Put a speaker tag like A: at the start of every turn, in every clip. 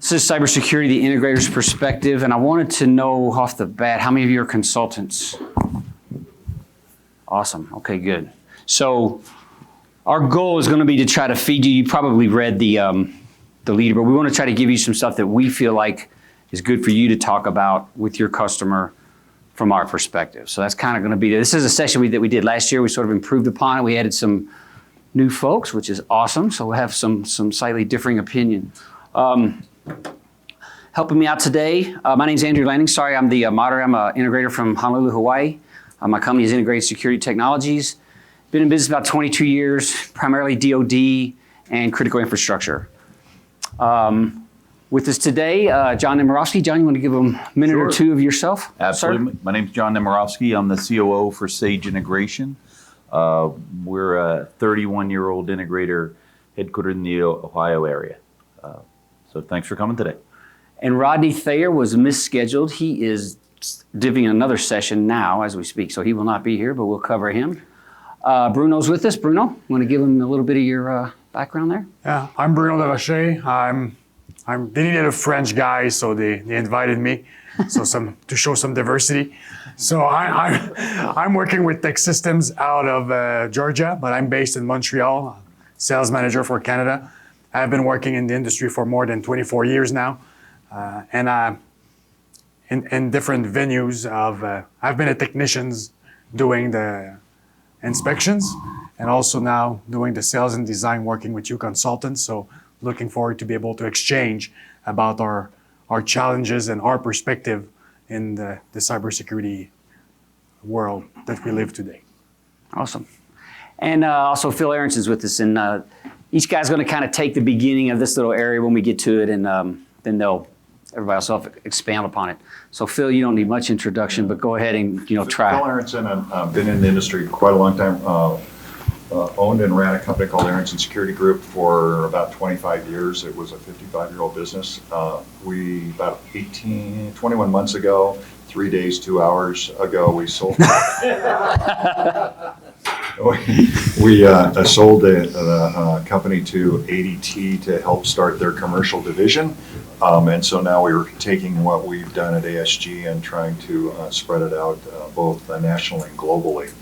A: This is cybersecurity, the integrator's perspective, and I wanted to know off the bat, how many of you are consultants? Awesome, okay, good. So our goal is gonna be to try to feed you, you probably read the leader, but we wanna try to give you some stuff that we feel like is good for you to talk about with your customer from our perspective. So that's kind of gonna be, this is a session that we did last year, we sort of improved upon it, we added some new folks, which is awesome, so we'll have some slightly differing opinion. Helping me out today, my name's Andrew Lanning. Sorry, I'm the moderator. I'm an integrator from Honolulu, Hawaii. My company is Integrated Security Technologies. Been in business about 22 years, primarily DoD and critical infrastructure. With us today, John Nemirovsky. John, you want to give them a minute or two of yourself?
B: Absolutely.
A: Sir?
B: My name's John Nemirovsky. I'm the COO for Sage Integration. We're a 31-year-old integrator headquartered in the Ohio area. So thanks for coming today.
A: And Rodney Thayer was misscheduled. He is divvying another session now as we speak, so he will not be here, but we'll cover him. Bruno's with us. Bruno, you want to give him a little bit of your background there?
C: Yeah, I'm Bruno de Rocher. They needed a French guy, so they invited me, so to show some diversity. So I'm working with Tech Systems out of Georgia, but I'm based in Montreal, sales manager for Canada. I've been working in the industry for more than 24 years now, and in different venues I've been a technician doing the inspections, and also now doing the sales and design, working with you consultants. So looking forward to be able to exchange about our challenges and our perspective in the cybersecurity world that we live today.
A: Awesome. And also Phil Aronson's with us, and each guy's going to kind of take the beginning of this little area when we get to it, and then everybody else will expand upon it. So Phil, you don't need much introduction, but go ahead and try.
D: Phil Aronson, I've been in the industry for quite a long time. Owned and ran a company called Aronson Security Group for about 25 years. It was a 55-year-old business. We, about 21 months ago, 3 days, 2 hours ago, we sold. We sold the company to ADT to help start their commercial division. And so now we're taking what we've done at ASG and trying to spread it out both nationally and globally.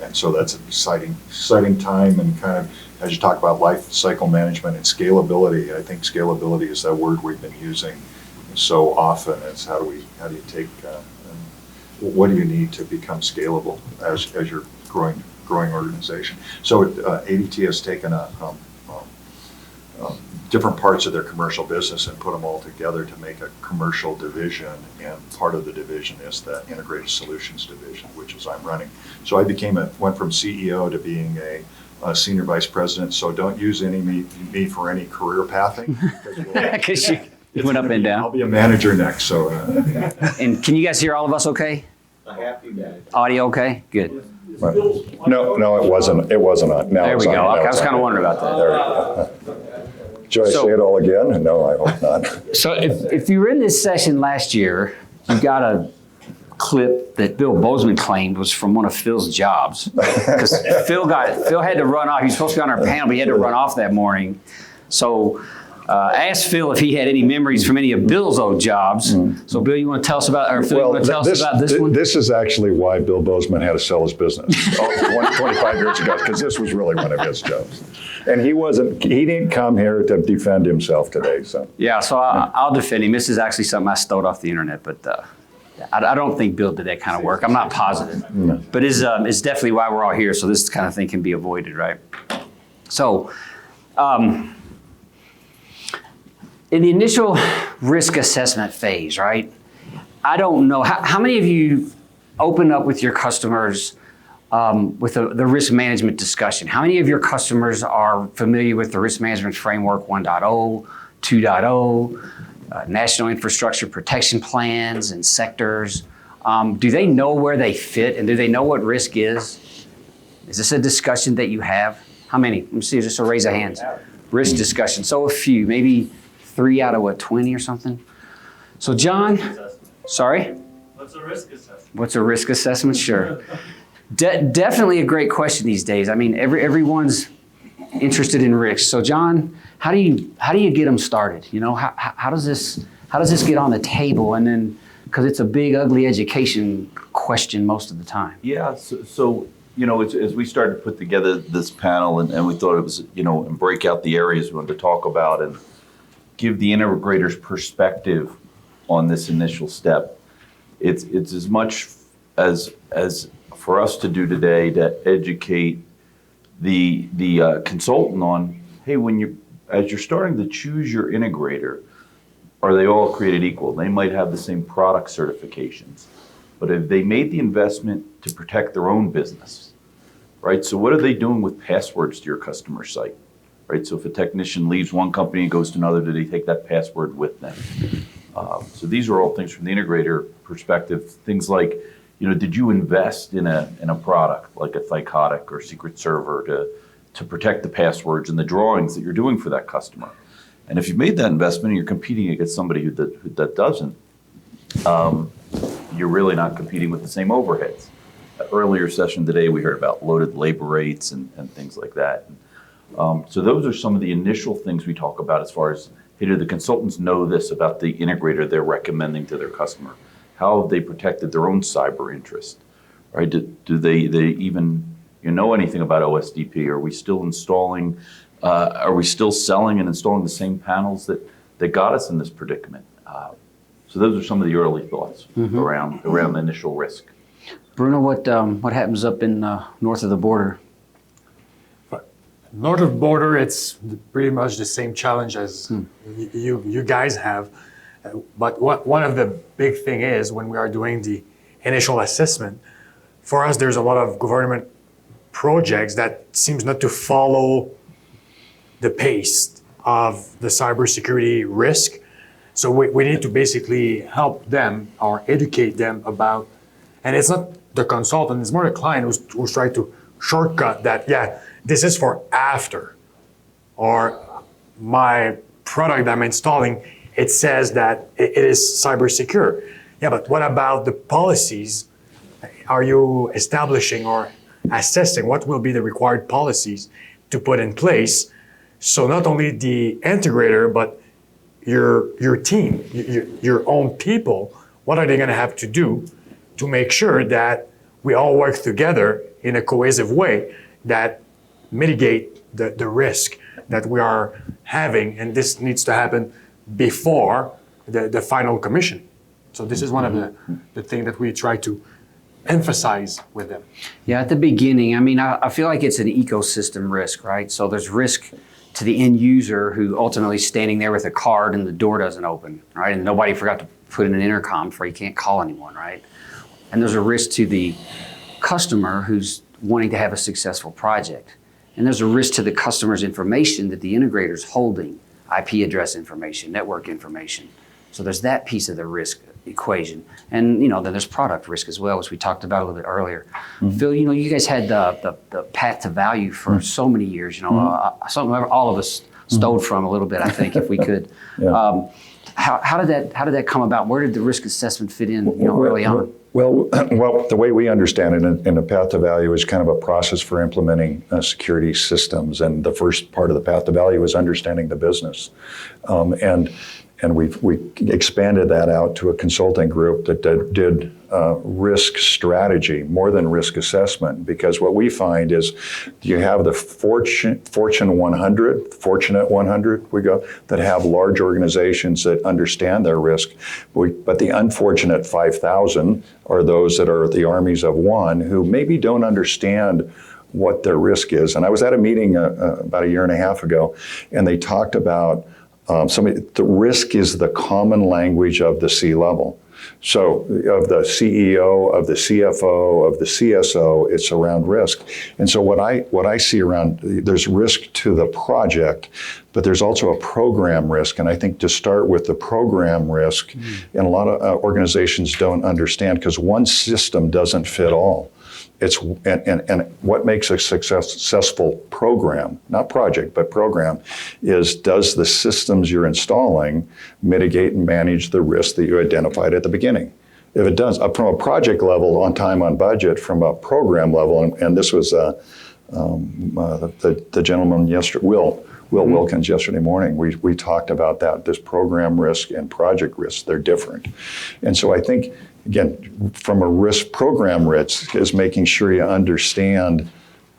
D: And so that's an exciting time, and kind of, as you talk about life cycle management and scalability, I think scalability is that word we've been using so often. It's how do you take, what do you need to become scalable as you're growing organization. So ADT has taken different parts of their commercial business and put them all together to make a commercial division, and part of the division is the Integrated Solutions division, which is I'm running. So I went from CEO to being a senior vice president, so don't use me for any career pathing.
A: Because you went up and down.
D: I'll be a manager next, so.
A: And can you guys hear all of us okay?
E: A happy manager.
A: Audio okay? Good.
F: Right. No, it wasn't on. Now
A: There we
F: it's
A: go.
F: on.
A: I was kind of wondering about that.
F: There we go. Should I say it all again? No, I hope not.
A: So if you were in this session last year, you got a clip that Bill Bozeman claimed was from one of Phil's jobs. Because Phil had to run off. He was supposed to be on our panel, but he had to run off that morning. So I asked Phil if he had any memories from any of Bill's old jobs. So Bill, you want to tell us about, or Phil, you want to tell us about this one?
F: This is actually why Bill Bozeman had to sell his business 25 years ago, because this was really one of his jobs. And he didn't come here to defend himself today. So
A: yeah, so I'll defend him. This is actually something I stole off the internet, but I don't think Bill did that kind of work. I'm not positive.
F: No.
A: But it's definitely why we're all here, so this kind of thing can be avoided, right? So, in the initial risk assessment phase, right? I don't know, how many of you open up with your customers with the risk management discussion? How many of your customers are familiar with the risk management framework 1.0, 2.0, national infrastructure protection plans and sectors? Do they know where they fit, and do they know what risk is? Is this a discussion that you have? How many? Let me see, just a raise of hands. Risk discussion, so a few, maybe 3 out of 20 or something? So John, sorry?
E: What's a risk assessment?
A: What's a risk assessment? Sure. Definitely a great question these days. I mean, everyone's interested in risk. So John, how do you get them started? You know, how does this get on the table? And then, because it's a big, ugly education question most of the time.
B: Yeah, so you know, as we started to put together this panel, and we thought it was, you know, and break out the areas we wanted to talk about and give the integrators perspective on this initial step. It's as much as for us to do today to educate the consultant on, hey, as you're starting to choose your integrator, are they all created equal? They might have the same product certifications, but have they made the investment to protect their own business, right? So what are they doing with passwords to your customer site, right? So if a technician leaves one company and goes to another, do they take that password with them? So these are all things from the integrator perspective, things like, you know, did you invest in a product like a Thycotic or Secret Server to protect the passwords and the drawings that you're doing for that customer? And if you've made that investment and you're competing against somebody who doesn't, you're really not competing with the same overheads. Earlier session today, we heard about loaded labor rates and things like that. So those are some of the initial things we talk about as far as, hey, do the consultants know this about the integrator they're recommending to their customer? How have they protected their own cyber interest, right? Do they even know anything about OSDP? Are we still installing, are we still selling and installing the same panels that got us in this predicament? So those are some of the early thoughts around the initial risk.
A: Bruno, what happens up in north of the border?
C: North of the border, it's pretty much the same challenge as you guys have. But one of the big thing is when we are doing the initial assessment, for us, there's a lot of government projects that seems not to follow the pace of the cybersecurity risk. So we need to basically help them or educate them about, and it's not the consultant, it's more the client who's trying to shortcut that, yeah, this is for after, or my product that I'm installing, it says that it is cyber secure. Yeah, but what about the policies? Are you establishing or assessing what will be the required policies to put in place? So not only the integrator, but your team, your own people, what are they gonna have to do to make sure that we all work together in a cohesive way that mitigate the risk that we are having, and this needs to happen before the final commission. So this is one of the things that we try to emphasize with them.
A: Yeah, at the beginning, I mean, I feel like it's an ecosystem risk, right? So there's risk to the end user who ultimately is standing there with a card and the door doesn't open, right? And nobody forgot to put in an intercom for you can't call anyone, right? And there's a risk to the customer who's wanting to have a successful project. And there's a risk to the customer's information that the integrator's holding, IP address information, network information. So there's that piece of the risk equation. And then there's product risk as well, which we talked about a little bit earlier. Phil, you guys had the path to value for so many years, something all of us stole from a little bit, I think, if we could.
F: Yeah.
A: How did that come about? Where did the risk assessment fit in early on?
F: Well, the way we understand it in the path to value is kind of a process for implementing security systems. And the first part of the path to value is understanding the business. And we expanded that out to a consulting group that did risk strategy more than risk assessment, because what we find is you have the Fortune 100, Fortunate 100, that have large organizations that understand their risk, but the unfortunate 5,000 are those that are the armies of one who maybe don't understand what their risk is. And I was at a meeting about a year and a half ago, and they talked about the risk is the common language of the C-level. So of the CEO, of the CFO, of the CSO, it's around risk. And so what I see around, there's risk to the project, but there's also a program risk. And I think to start with the program risk, and a lot of organizations don't understand, because one system doesn't fit all. And what makes a successful program, not project, but program, is does the systems you're installing mitigate and manage the risk that you identified at the beginning? If it does, from a project level, on time, on budget, from a program level, and this was the gentleman yesterday, Will Wilkins, yesterday morning, we talked about that, this program risk and project risk, they're different. And so I think, again, from a risk, program risk is making sure you understand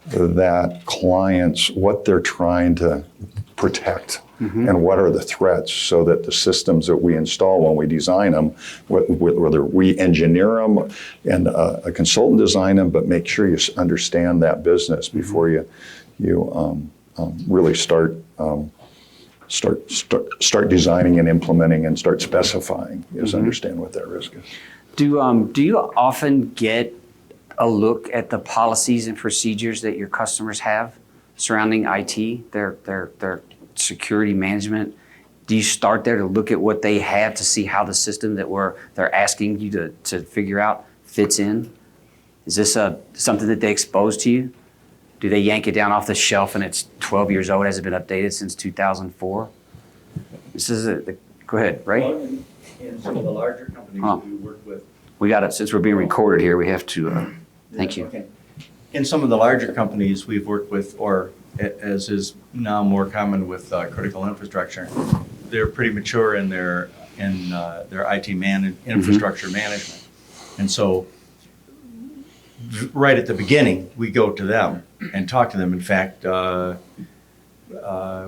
F: that clients, what they're trying to protect and what are the threats, so that the systems that we install when we design them, whether we engineer them and a consultant design them, but make sure you understand that business before you really start designing and implementing and start specifying, is understand what that risk is.
A: Do you often get a look at the policies and procedures that your customers have surrounding IT, their security management? Do you start there to look at what they have to see how the system that they're asking you to figure out fits in? Is this something that they expose to you? Do they yank it down off the shelf and it's 12 years old, hasn't been updated since 2004? This is go ahead, Ray.
E: Well, in some of the larger companies we work with.
A: We got it, since we're being recorded here, we have to, thank you.
E: Okay. In some of the larger companies we've worked with, or as is now more common with critical infrastructure, they're pretty mature in their IT infrastructure management. And so right at the beginning, we go to them and talk to them. In fact,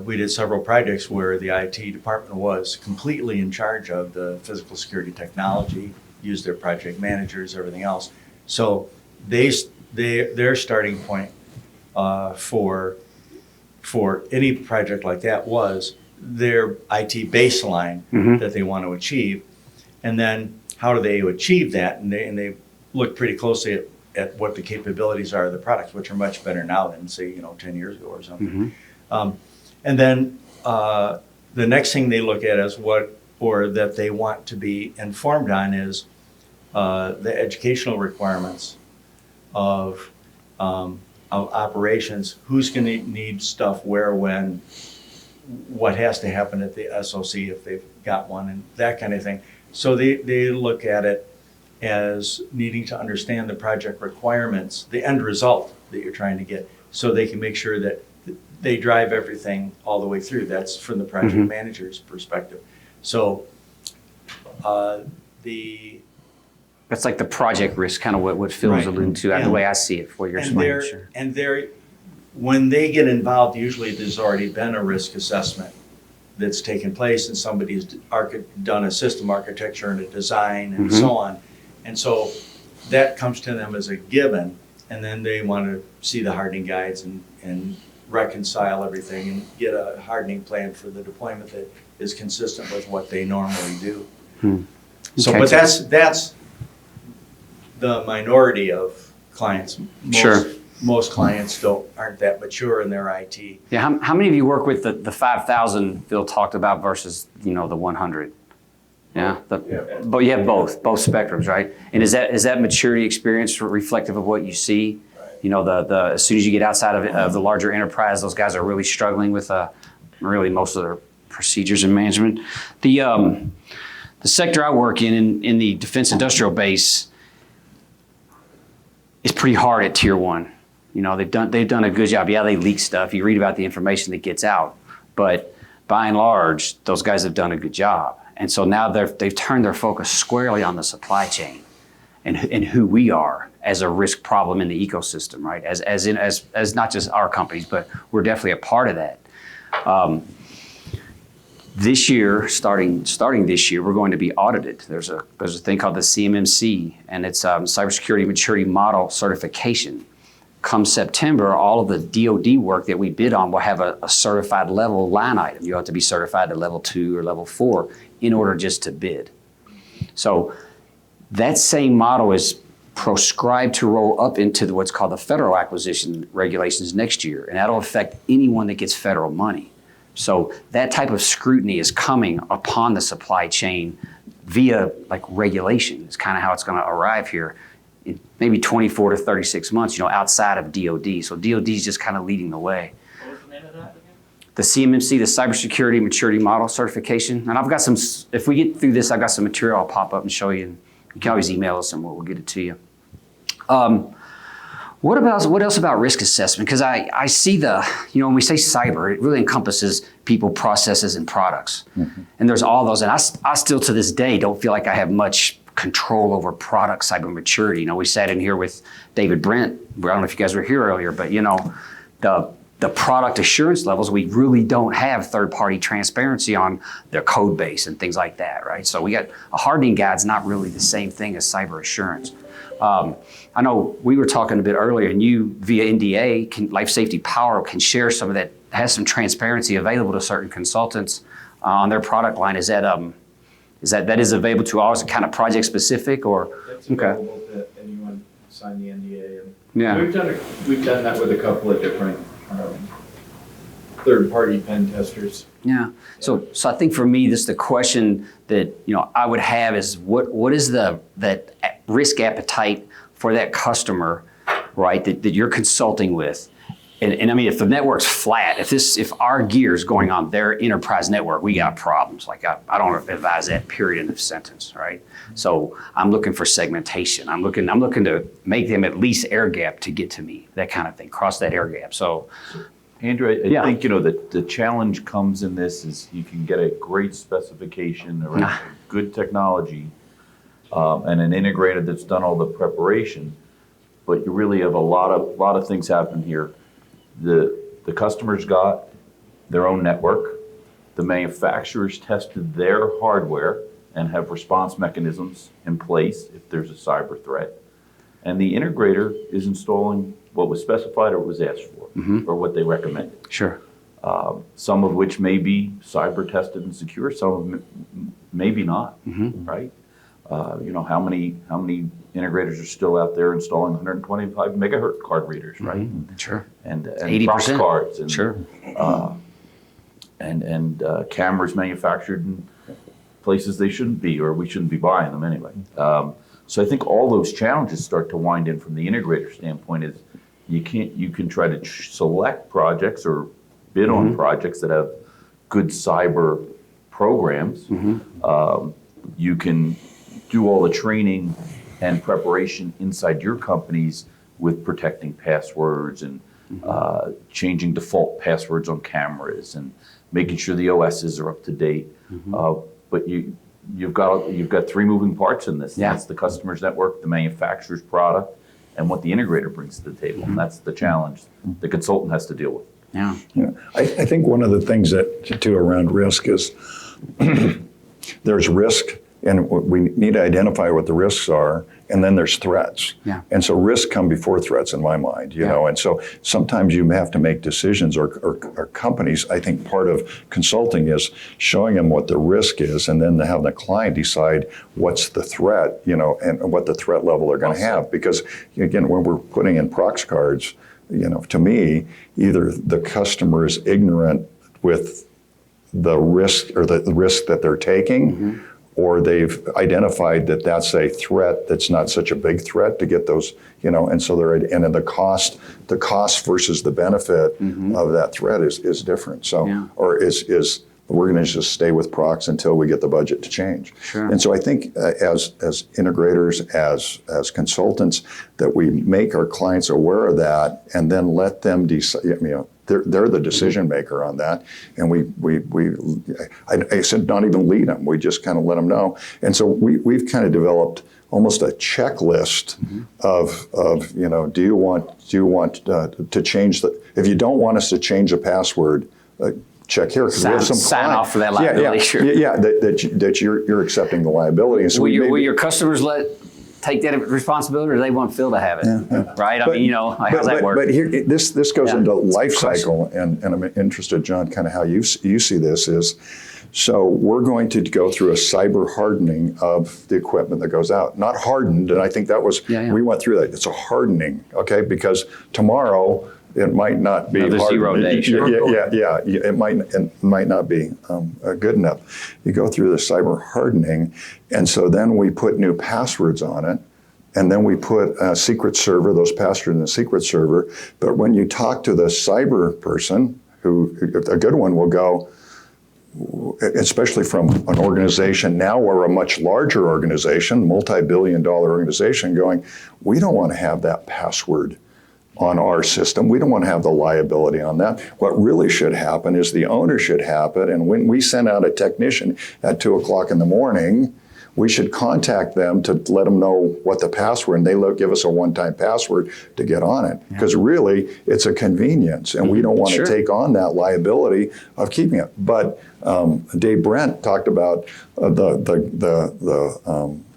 E: we did several projects where the IT department was completely in charge of the physical security technology, used their project managers, everything else. So their starting point for any project like that was their IT baseline that they want to achieve, and then how do they achieve that? And they look pretty closely at what the capabilities are of the products, which are much better now than, say, 10 years ago or something. And then the next thing they look at is that they want to be informed on is the educational requirements of operations. Who's going to need stuff where, when, what has to happen at the SOC if they've got one, and that kind of thing. So they look at it as needing to understand the project requirements, the end result that you're trying to get, so they can make sure that they drive everything all the way through. That's from the project manager's perspective. So
A: that's like the project risk, kind of what Phil's alluding to, the way I see it, for your explaining. Sure.
E: And when they get involved, usually there's already been a risk assessment that's taken place, and somebody's done a system architecture and a design and so on. And so that comes to them as a given, and then they want to see the hardening guides and reconcile everything and get a hardening plan for the deployment that is consistent with what they normally do. So, but that's the minority of clients. Most clients aren't that mature in their IT.
A: Yeah, how many of you work with the 5,000 Phil talked about versus the 100? Yeah, but you have both spectrums, right? And is that maturity experience reflective of what you see? Right. As soon as you get outside of the larger enterprise, those guys are really struggling with really most of their procedures and management. The sector I work in the defense industrial base, is pretty hard at tier 1. They've done a good job. Yeah, they leak stuff. You read about the information that gets out, but by and large, those guys have done a good job. And so now they've turned their focus squarely on the supply chain and who we are as a risk problem in the ecosystem, right? As not just our companies, but we're definitely a part of that. This year, starting this year, we're going to be audited. There's a thing called the CMMC, and it's cybersecurity maturity model certification. Come September, all of the DoD work that we bid on will have a certified level line item. You have to be certified to level 2 or level 4 in order just to bid. So that same model is proscribed to roll up into what's called the federal acquisition regulations next year, and that'll affect anyone that gets federal money. So that type of scrutiny is coming upon the supply chain via regulation. It's kind of how it's going to arrive here in maybe 24 to 36 months, outside of DoD. So DoD is just kind of leading the way.
E: What was the name of that again?
A: The CMMC, the Cybersecurity Maturity Model Certification. And I've got if we get through this, I've got some material I'll pop up and show you. And you can always email us and we'll get it to you. What else about risk assessment? Because I see when we say cyber, it really encompasses people, processes, and products. And there's all those. And I still to this day don't feel like I have much control over product cyber maturity. We sat in here with David Brent. I don't know if you guys were here earlier, but the product assurance levels, we really don't have third-party transparency on their code base and things like that, right? So we got a hardening guide's not really the same thing as cyber assurance. I know we were talking a bit earlier, and you via NDA, Life Safety Power can share some of that, has some transparency available to certain consultants on their product line. Is that available to all? Is it kind of project specific or?
G: It's available to anyone sign the NDA. And
A: Yeah.
G: We've done that with a couple of different third-party pen testers.
A: Yeah. So I think for me, this the question that I would have is what is that risk appetite for that customer, right? That you're consulting with, and I mean, if the network's flat, if our gear is going on their enterprise network, we got problems. Like I don't advise that. Period. End of sentence. Right. So I'm looking for segmentation. I'm looking to make them at least air gap to get to me. That kind of thing. Cross that air gap. So.
B: Andrew, I think the challenge comes in this is you can get a great specification or good technology and an integrator that's done all the preparation, but you really have a lot of things happen here. The customers got their own network. The manufacturers tested their hardware and have response mechanisms in place if there's a cyber threat. And the integrator is installing what was specified or was asked for, or what they recommended.
A: Sure.
B: Some of which may be cyber tested and secure, some of them maybe not, right? How many integrators are still out there installing 125 megahertz card readers, right?
A: Sure.
B: And
A: 80%.
B: prox cards and
A: Sure.
B: and cameras manufactured in places they shouldn't be, or we shouldn't be buying them anyway. So I think all those challenges start to wind in from the integrator standpoint. Is you can try to select projects or bid on projects that have good cyber programs. You can do all the training and preparation inside your companies with protecting passwords and changing default passwords on cameras and making sure the OSs are up to date. But you've got three moving parts in this.
A: Yeah.
B: That's the customer's network, the manufacturer's product, and what the integrator brings to the table. And that's the challenge the consultant has to deal with.
A: Yeah.
F: I think one of the things that too around risk is there's risk, and we need to identify what the risks are, and then there's threats.
A: Yeah.
F: And so risks come before threats in my mind, you know, and so sometimes you have to make decisions, or companies, I think part of consulting is showing them what the risk is, and then having the client decide what's the threat, and what the threat level they're going to have. Because again, when we're putting in prox cards, to me, either the customer is ignorant with the risk or the risk that they're taking, or they've identified that that's a threat that's not such a big threat to get those, and so and then the cost versus the benefit of that threat is different. So, or is we're going to just stay with prox until we get the budget to change. Sure. And so I think as integrators, as consultants, that we make our clients aware of that, and then let them decide. They're the decision maker on that, and I said not even lead them. We just kind of let them know. And so we've kind of developed almost a checklist of do you want to change if you don't want us to change the password. Check here, because we have some
A: sign off for that liability.
F: That you're accepting the liability. And so
A: will your customers take that responsibility, or do they want Phil to have it? Right? How's that work?
F: But here, this goes into life cycle, and I'm interested, John, kind of how you see this is. So we're going to go through a cyber hardening of the equipment that goes out. Not hardened, and I think that was we went through that. It's a hardening, okay? Because tomorrow, it might not be
A: another 0 day.
F: It might not be good enough. You go through the cyber hardening, and so then we put new passwords on it, and then we put a secret server, those passwords in the secret server. But when you talk to the cyber person, who a good one will go, especially from an organization, now we're a much larger organization, multi-billion-dollar organization, going, we don't want to have that password on our system. We don't want to have the liability on that. What really should happen is the owner should have it, and when we send out a technician at 2 o'clock in the morning, we should contact them to let them know what the password, and they give us a one-time password to get on it. Because really, it's a convenience, and we don't want to take on that liability of keeping it. But Dave Brent talked about the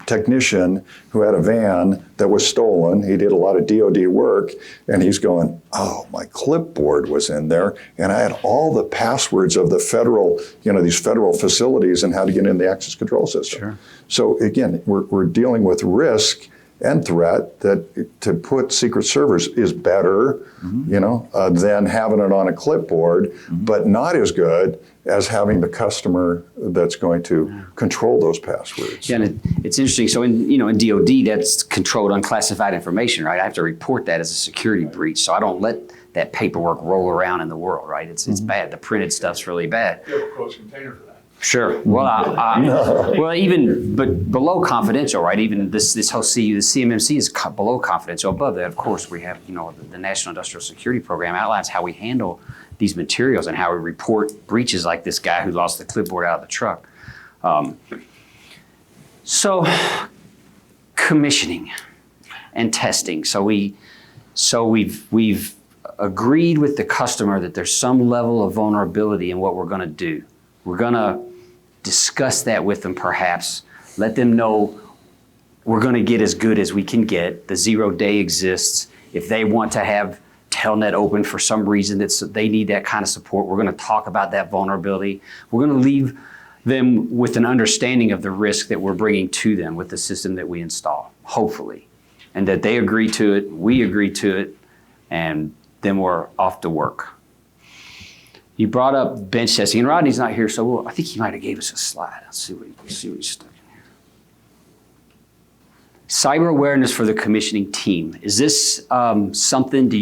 F: technician who had a van that was stolen. He did a lot of DOD work, and he's going, oh, my clipboard was in there, and I had all the passwords of the federal, these federal facilities and how to get in the access control system.
A: Sure.
F: So again, we're dealing with risk and threat that to put secret servers is better, than having it on a clipboard, but not as good as having the customer that's going to control those passwords.
A: Yeah, and it's interesting. So in DoD, that's controlled unclassified information, right? I have to report that as a security breach, so I don't let that paperwork roll around in the world, right? It's bad. The printed stuff's really bad.
G: You have a closed container for that.
A: Sure. Well, even but below confidential, right? Even this whole the CMMC is below confidential. Above that, of course, we have the National Industrial Security Program outlines how we handle these materials and how we report breaches like this guy who lost the clipboard out of the truck. So commissioning and testing. So we've agreed with the customer that there's some level of vulnerability in what we're going to do. We're going to discuss that with them, perhaps. Let them know we're going to get as good as we can get. The 0 day exists. If they want to have Telnet open for some reason that they need that kind of support, we're going to talk about that vulnerability. We're going to leave them with an understanding of the risk that we're bringing to them with the system that we install, hopefully. And that they agree to it, we agree to it, and then we're off to work. You brought up bench testing, and Rodney's not here, so I think he might have gave us a slide. Let's see what he's stuck in here. Cyber awareness for the commissioning team. Is this something? Do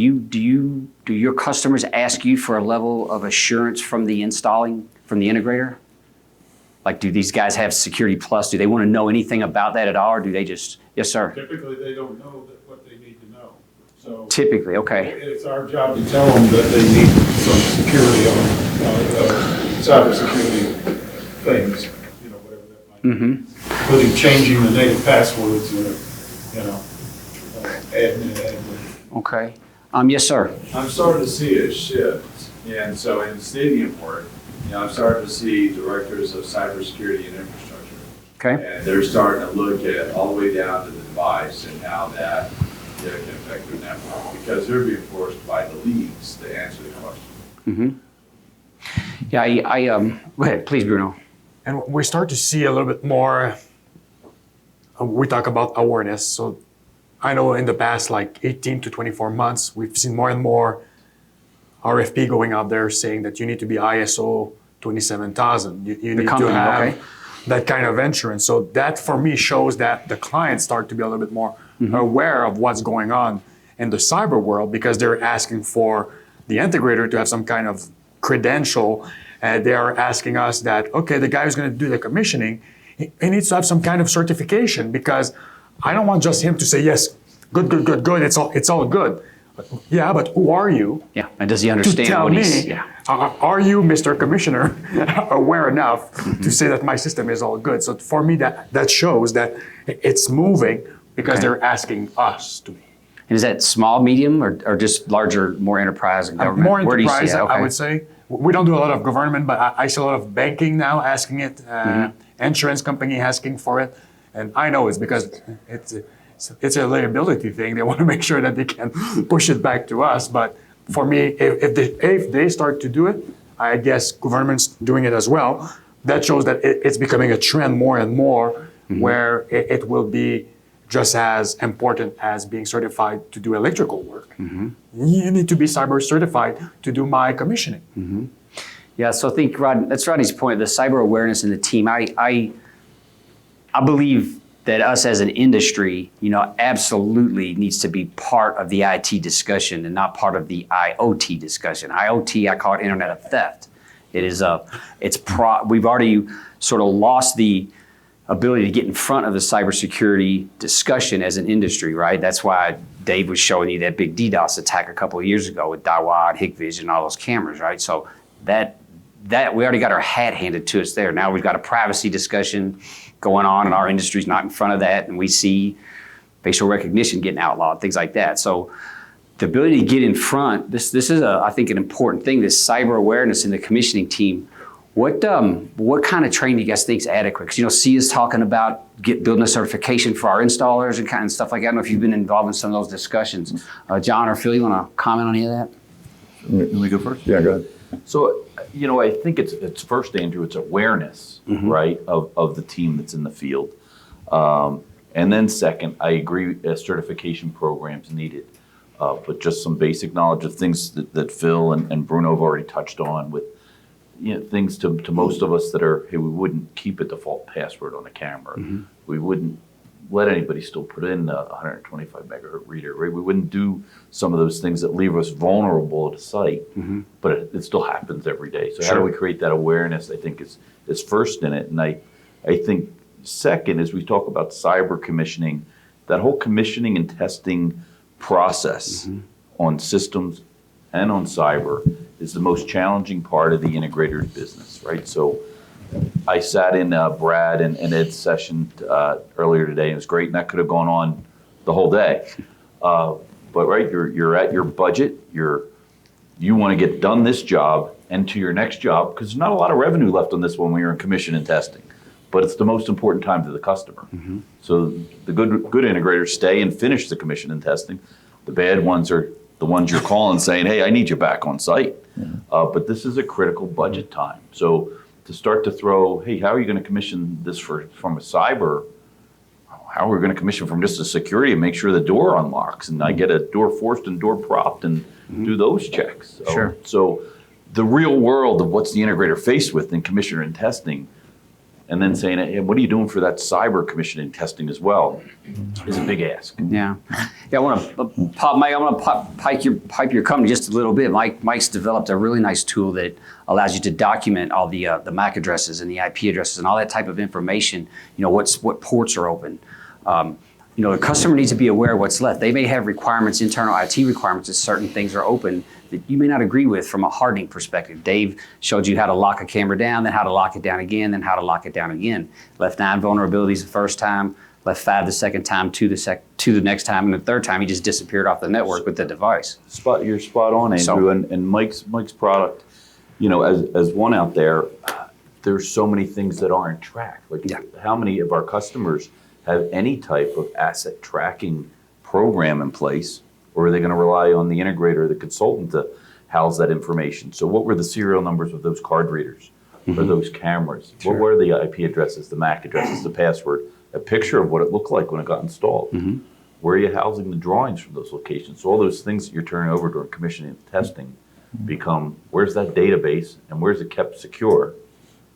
A: your customers ask you for a level of assurance from the integrator? Like, do these guys have Security Plus? Do they want to know anything about that at all, or do they just? Yes, sir.
G: Typically, they don't know what they need to know. So
A: typically, okay.
G: It's our job to tell them that they need some security on cybersecurity things, whatever that might be. Including changing the native passwords or, admin.
A: Okay. Yes, sir.
H: I'm starting to see a shift. And so in stadium work, I'm starting to see directors of cybersecurity and infrastructure.
A: Okay.
H: And they're starting to look at all the way down to the device and how that can affect their network, because they're being forced by the leagues to answer the question.
A: Yeah, go ahead, please, Bruno.
C: And we start to see a little bit more, we talk about awareness. So I know in the past, like 18 to 24 months, we've seen more and more RFP going out there saying that you need to be ISO 27000. You need to have that kind of insurance. So that for me shows that the clients start to be a little bit more aware of what's going on in the cyber world, because they're asking for the integrator to have some kind of credential. They are asking us that, okay, the guy who's going to do the commissioning, he needs to have some kind of certification, because I don't want just him to say, yes, good, it's all good. Yeah, but who are you?
A: Yeah, and does he understand
C: to tell
A: what
C: me,
A: he's... Yeah.
C: Are you, Mr. Commissioner, aware enough to say that my system is all good? So for me, that shows that it's moving, because they're asking us to be.
A: And is that small, medium, or just larger, more enterprise and government?
C: More
A: Where do you see
C: enterprise,
A: that? Okay.
C: I would say. We don't do a lot of government, but I see a lot of banking now asking it, insurance company asking for it. And I know it's because it's a liability thing. They want to make sure that they can push it back to us. But for me, if they start to do it, I guess government's doing it as well. That shows that it's becoming a trend more and more, where it will be just as important as being certified to do electrical work. You need to be cyber certified to do my commissioning.
A: Yeah, so I think that's Rodney's point, the cyber awareness in the team. I believe that us as an industry, absolutely needs to be part of the IT discussion and not part of the IoT discussion. IoT, I call it Internet of Theft. It is we've already sort of lost the ability to get in front of the cybersecurity discussion as an industry, right? That's why Dave was showing you that big DDoS attack a couple of years ago with Dawad, Hikvision, all those cameras, right? So that we already got our hat handed to us there. Now we've got a privacy discussion going on, and our industry's not in front of that, and we see facial recognition getting outlawed, things like that. So the ability to get in front, this is I think an important thing, this cyber awareness in the commissioning team. What kind of training do you guys think is adequate? Because Sia's talking about building a certification for our installers and kind of stuff like that. I don't know if you've been involved in some of those discussions. John or Phil, you want to comment on any of that?
B: Let me go first.
F: Yeah, go ahead.
B: So, I think it's first, Andrew, it's awareness, right, of the team that's in the field. And then second, I agree, certification programs needed. But just some basic knowledge of things that Phil and Bruno have already touched on with, things to most of us that are, hey, we wouldn't keep a default password on a camera. We wouldn't let anybody still put in a 125 megahertz reader, right? We wouldn't do some of those things that leave us vulnerable at a site, but it still happens every day. So how do we create that awareness, I think is first in it. And I think second, as we talk about cyber commissioning, that whole commissioning and testing process on systems and on cyber is the most challenging part of the integrator's business, right? So I sat in Brad and Ed's session earlier today, and it was great, and that could have gone on the whole day. But right, you're at your budget, you want to get done this job and to your next job, because there's not a lot of revenue left on this one when you're in commission and testing, but it's the most important time to the customer. So the good integrators stay and finish the commission and testing. The bad ones are the ones you're calling saying, hey, I need you back on site. But this is a critical budget time. So to start to throw, hey, how are you going to commission this from a cyber? How are we going to commission from just a security and make sure the door unlocks and I get a door forced and door propped and do those checks?
A: Sure.
B: So the real world of what's the integrator faced with in commissioner and testing, and then saying, hey, what are you doing for that cyber commissioning testing as well, is a big ask.
A: Yeah, I want to pop, Mike. I want to pipe your company just a little bit. Mike's developed a really nice tool that allows you to document all the MAC addresses and the IP addresses and all that type of information. What ports are open. The customer needs to be aware of what's left. They may have requirements, internal IT requirements, that certain things are open that you may not agree with from a hardening perspective. Dave showed you how to lock a camera down, then how to lock it down again, then how to lock it down again. Left 9 vulnerabilities the first time, left 5 the second time, 2 the next time, and the third time he just disappeared off the network with the device.
B: You're spot on, Andrew. And Mike's product, as one out there, there's so many things that aren't tracked. How many of our customers have any type of asset tracking program in place, or are they going to rely on the integrator or the consultant to house that information? So what were the serial numbers of those card readers or those cameras? What were the IP addresses, the MAC addresses, the password? A picture of what it looked like when it got installed. Where are you housing the drawings from those locations? So all those things that you're turning over during commissioning and testing become, where's that database and where's it kept secure?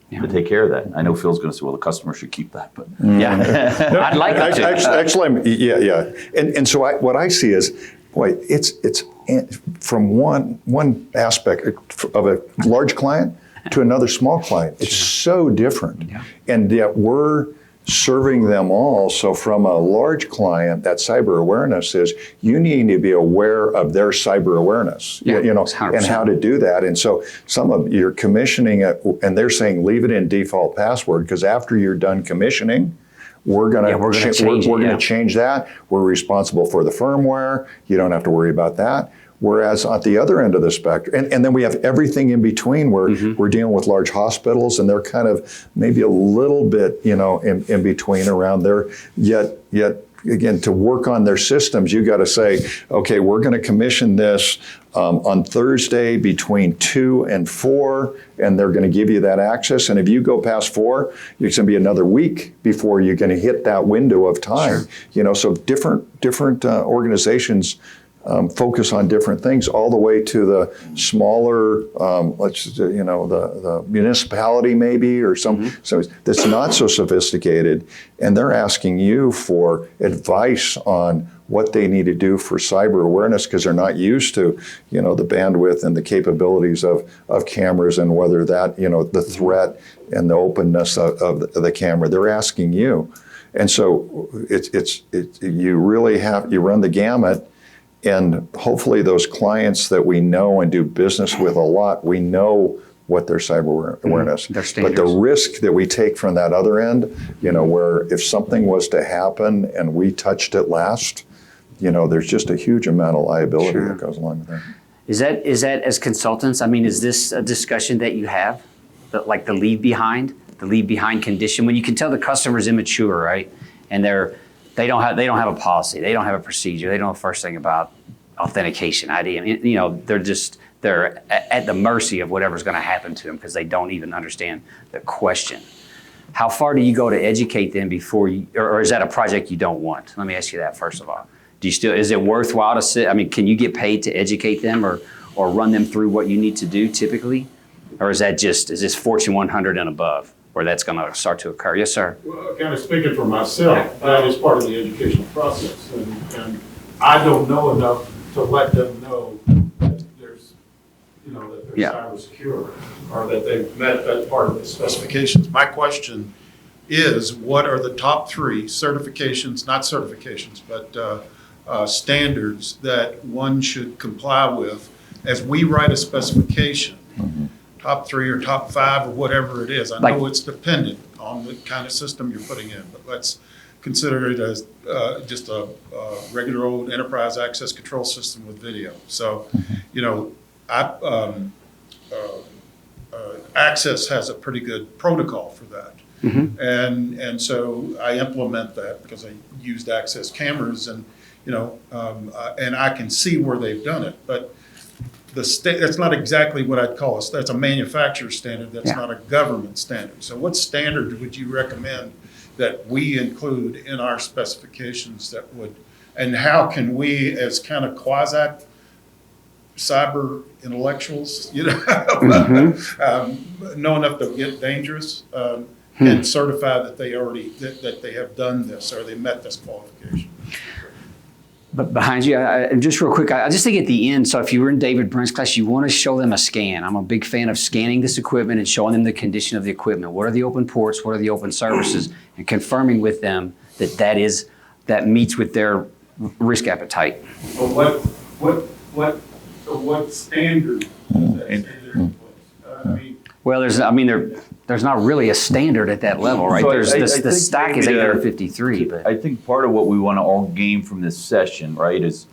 B: To take care of that. I know Phil's going to say, well, the customer should keep that, but
A: I'd like it to.
F: Actually, yeah. And so what I see is, boy, it's from one aspect of a large client to another small client. It's so different. And yet we're serving them all. So from a large client, that cyber awareness is you need to be aware of their cyber awareness, 100%. And how to do that. And so some of you're commissioning it and they're saying, leave it in default password, because after you're done commissioning, we're going to change that. We're responsible for the firmware. You don't have to worry about that. Whereas at the other end of the spectrum, and then we have everything in between where we're dealing with large hospitals and they're kind of maybe a little bit, in between around there. Yet again, to work on their systems, you got to say, okay, we're going to commission this on Thursday between 2 and 4, and they're going to give you that access. And if you go past 4, it's going to be another week before you're going to hit that window of time. So different organizations focus on different things, all the way to the smaller, the municipality maybe, or some that's not so sophisticated, and they're asking you for advice on what they need to do for cyber awareness, because they're not used to, the bandwidth and the capabilities of cameras, and whether that, the threat and the openness of the camera. They're asking you. And so you really you run the gamut, and hopefully those clients that we know and do business with a lot, we know what their cyber awareness.
A: Their
F: But
A: standards.
F: the risk that we take from that other end, where if something was to happen and we touched it last, there's just a huge amount of liability
A: Sure.
F: that goes along with that.
A: Is that as consultants, is this a discussion that you have? Like the leave behind condition, when you can tell the customer's immature, right? And they don't have a policy, they don't have a procedure, they don't know the first thing about authentication, ID. They're at the mercy of whatever's going to happen to them because they don't even understand the question. How far do you go to educate them before you, or is that a project you don't want? Let me ask you that first of all. Is it worthwhile to sit? Can you get paid to educate them or run them through what you need to do typically? Or is this Fortune 100 and above where that's going to start to occur? Yes, sir.
G: Well, kind of speaking for myself, that is part of the educational process. And I don't know enough to let them know that there's, that they're cyber secure, or that they've met that part of the specifications. My question is, what are the top 3 certifications, not certifications, but standards that one should comply with as we write a specification? Top 3 or top 5 or whatever it is. I know it's dependent on the kind of system you're putting in, but let's consider it as just a regular old enterprise access control system with video. So, Access has a pretty good protocol for that. And so I implement that because I used Access cameras, and and I can see where they've done it. But that's not exactly what I'd call that's a manufacturer standard. That's not a government standard. So what standard would you recommend that we include in our specifications and how can we, as kind of quasi cyber intellectuals, know enough to get dangerous, and certify that that they have done this or they met this qualification?
A: But behind you, just real quick, I just think at the end, so if you were in David Brent's class, you want to show them a scan. I'm a big fan of scanning this equipment and showing them the condition of the equipment. What are the open ports? What are the open services? And confirming with them that meets with their risk appetite.
G: But what standard is that standard in place?
A: Well, there's not really a standard at that level, right?
B: So
A: The
B: think
A: stack is
B: maybe
A: 853, but
B: I think part of what we want to all gain from this session, right, is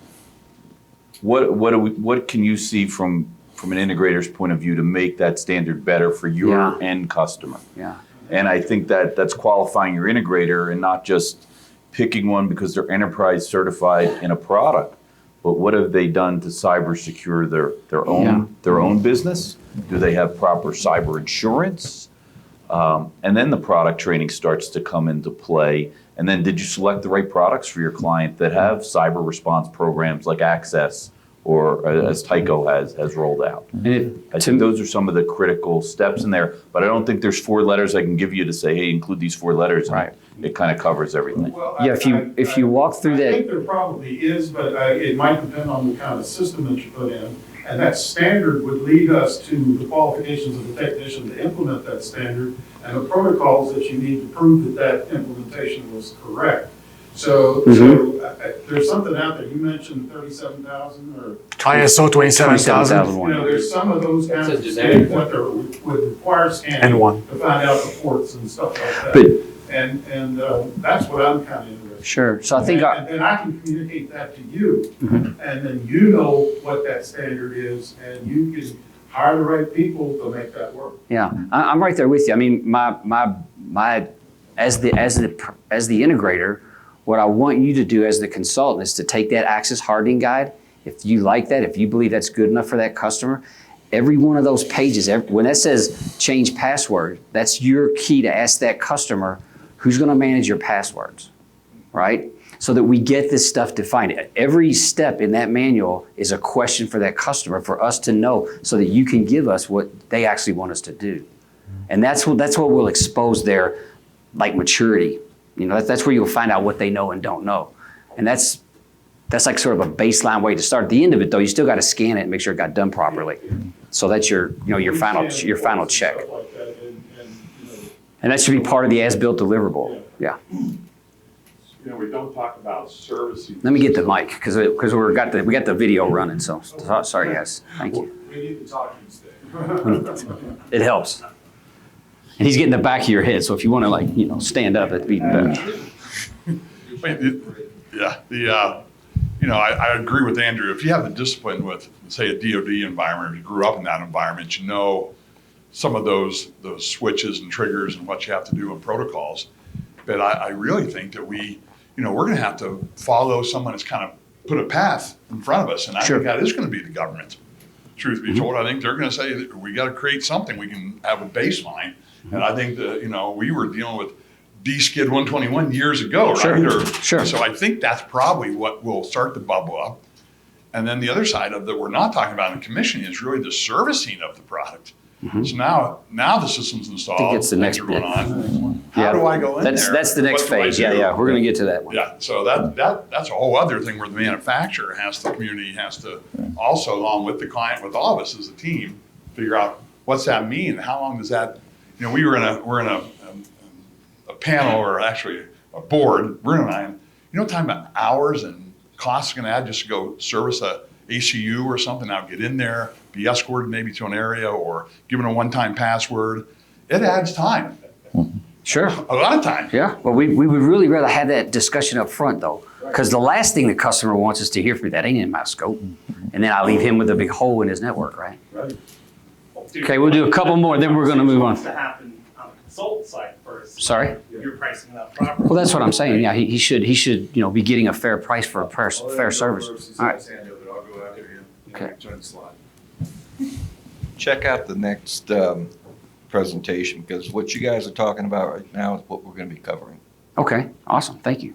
B: what can you see from an integrator's point of view to make that standard better for your end customer?
A: yeah.
B: And I think that's qualifying your integrator and not just picking one because they're enterprise certified in a product, but what have they done to cyber secure their own business? Do they have proper cyber insurance? And then the product training starts to come into play. And then did you select the right products for your client that have cyber response programs like Access or as Tyco has rolled out? I think those are some of the critical steps in there, but I don't think there's 4 letters I can give you to say, hey, include these 4 letters.
A: Right.
B: It kind of covers everything.
G: Well,
A: Yeah, if you walk through
G: I
A: that.
G: think there probably is, but it might depend on the kind of system that you put in. And that standard would lead us to the qualifications of the technician to implement that standard and the protocols that you need to prove that implementation was correct. So there's something out there. You mentioned 37,000 or
C: ISO 27000
A: 27,001.
G: there's some of those kinds of standards that would require scanning
C: and 1.
G: to find out the ports and stuff like that.
A: But-
G: And that's what I'm kind of interested in.
A: Sure. So I think
G: And then I can communicate that to you, and then you know what that standard is, and you can hire the right people to make that work.
A: Yeah, I'm right there with you. I mean, my as the integrator, what I want you to do as the consultant is to take that access hardening guide. If you like that, if you believe that's good enough for that customer, every one of those pages, when that says change password, that's your key to ask that customer who's going to manage your passwords, right? so that we get this stuff defined. Every step in that manual is a question for that customer, for us to know, so that you can give us what they actually want us to do. And that's what will expose their like maturity. You know, that's where you'll find out what they know and don't know. And that's like sort of a baseline way to start. At the end of it, though, you still got to scan it and make sure it got done properly. So that's your final check. And that should be part of the as-built deliverable. Yeah.
I: You know, we don't talk about servicing.
A: Let me get the mic because we got the video running. So sorry, guys. Thank you.
G: We need the talking stick.
A: It helps. And he's getting the back of your head. So if you want to stand up, it'd be better.
I: I agree with Andrew. If you have the discipline with, say, a DoD environment, or you grew up in that environment, you know some of those switches and triggers and what you have to do and protocols. But I really think that we're going to have to follow someone that's kind of put a path in front of us. And I think that is going to be the government. Truth be told, I think they're going to say that we got to create something. We can have a baseline. And I think that, we were dealing with D-Skid 121 years ago, right?
A: Sure.
I: So I think that's probably what will start to bubble up. And then the other side of that we're not talking about in commissioning is really the servicing of the product. So now the system's installed.
A: I think it's the next
I: things are going
A: bit.
I: on. How do I go in there?
A: That's the next phase. Yeah. We're going to get to that one.
I: Yeah. So that's a whole other thing where the manufacturer the community has to also, along with the client, with all of us as a team, figure out what's that mean? How long does that? We're in a panel, or actually a board. Bruno and I, talking about hours and costs going to add just to go service a ACU or something. Now get in there, be escorted maybe to an area, or given a one-time password. It adds time.
A: Sure.
I: A lot of time.
A: Yeah. Well, we would really rather have that discussion up front, though, because the last thing the customer wants us to hear from you, that ain't in my scope. And then I leave him with a big hole in his network, right?
G: Right.
A: Okay, we'll do a couple more, then we're going to move on.
J: To happen on the consultant side first.
A: Sorry?
J: You're pricing it out properly.
A: Well, that's what I'm saying. Yeah, he should be getting a fair price for a fair service. All right. Okay.
K: Check out the next presentation, because what you guys are talking about right now is what we're going to be covering.
A: Okay. Awesome. Thank you.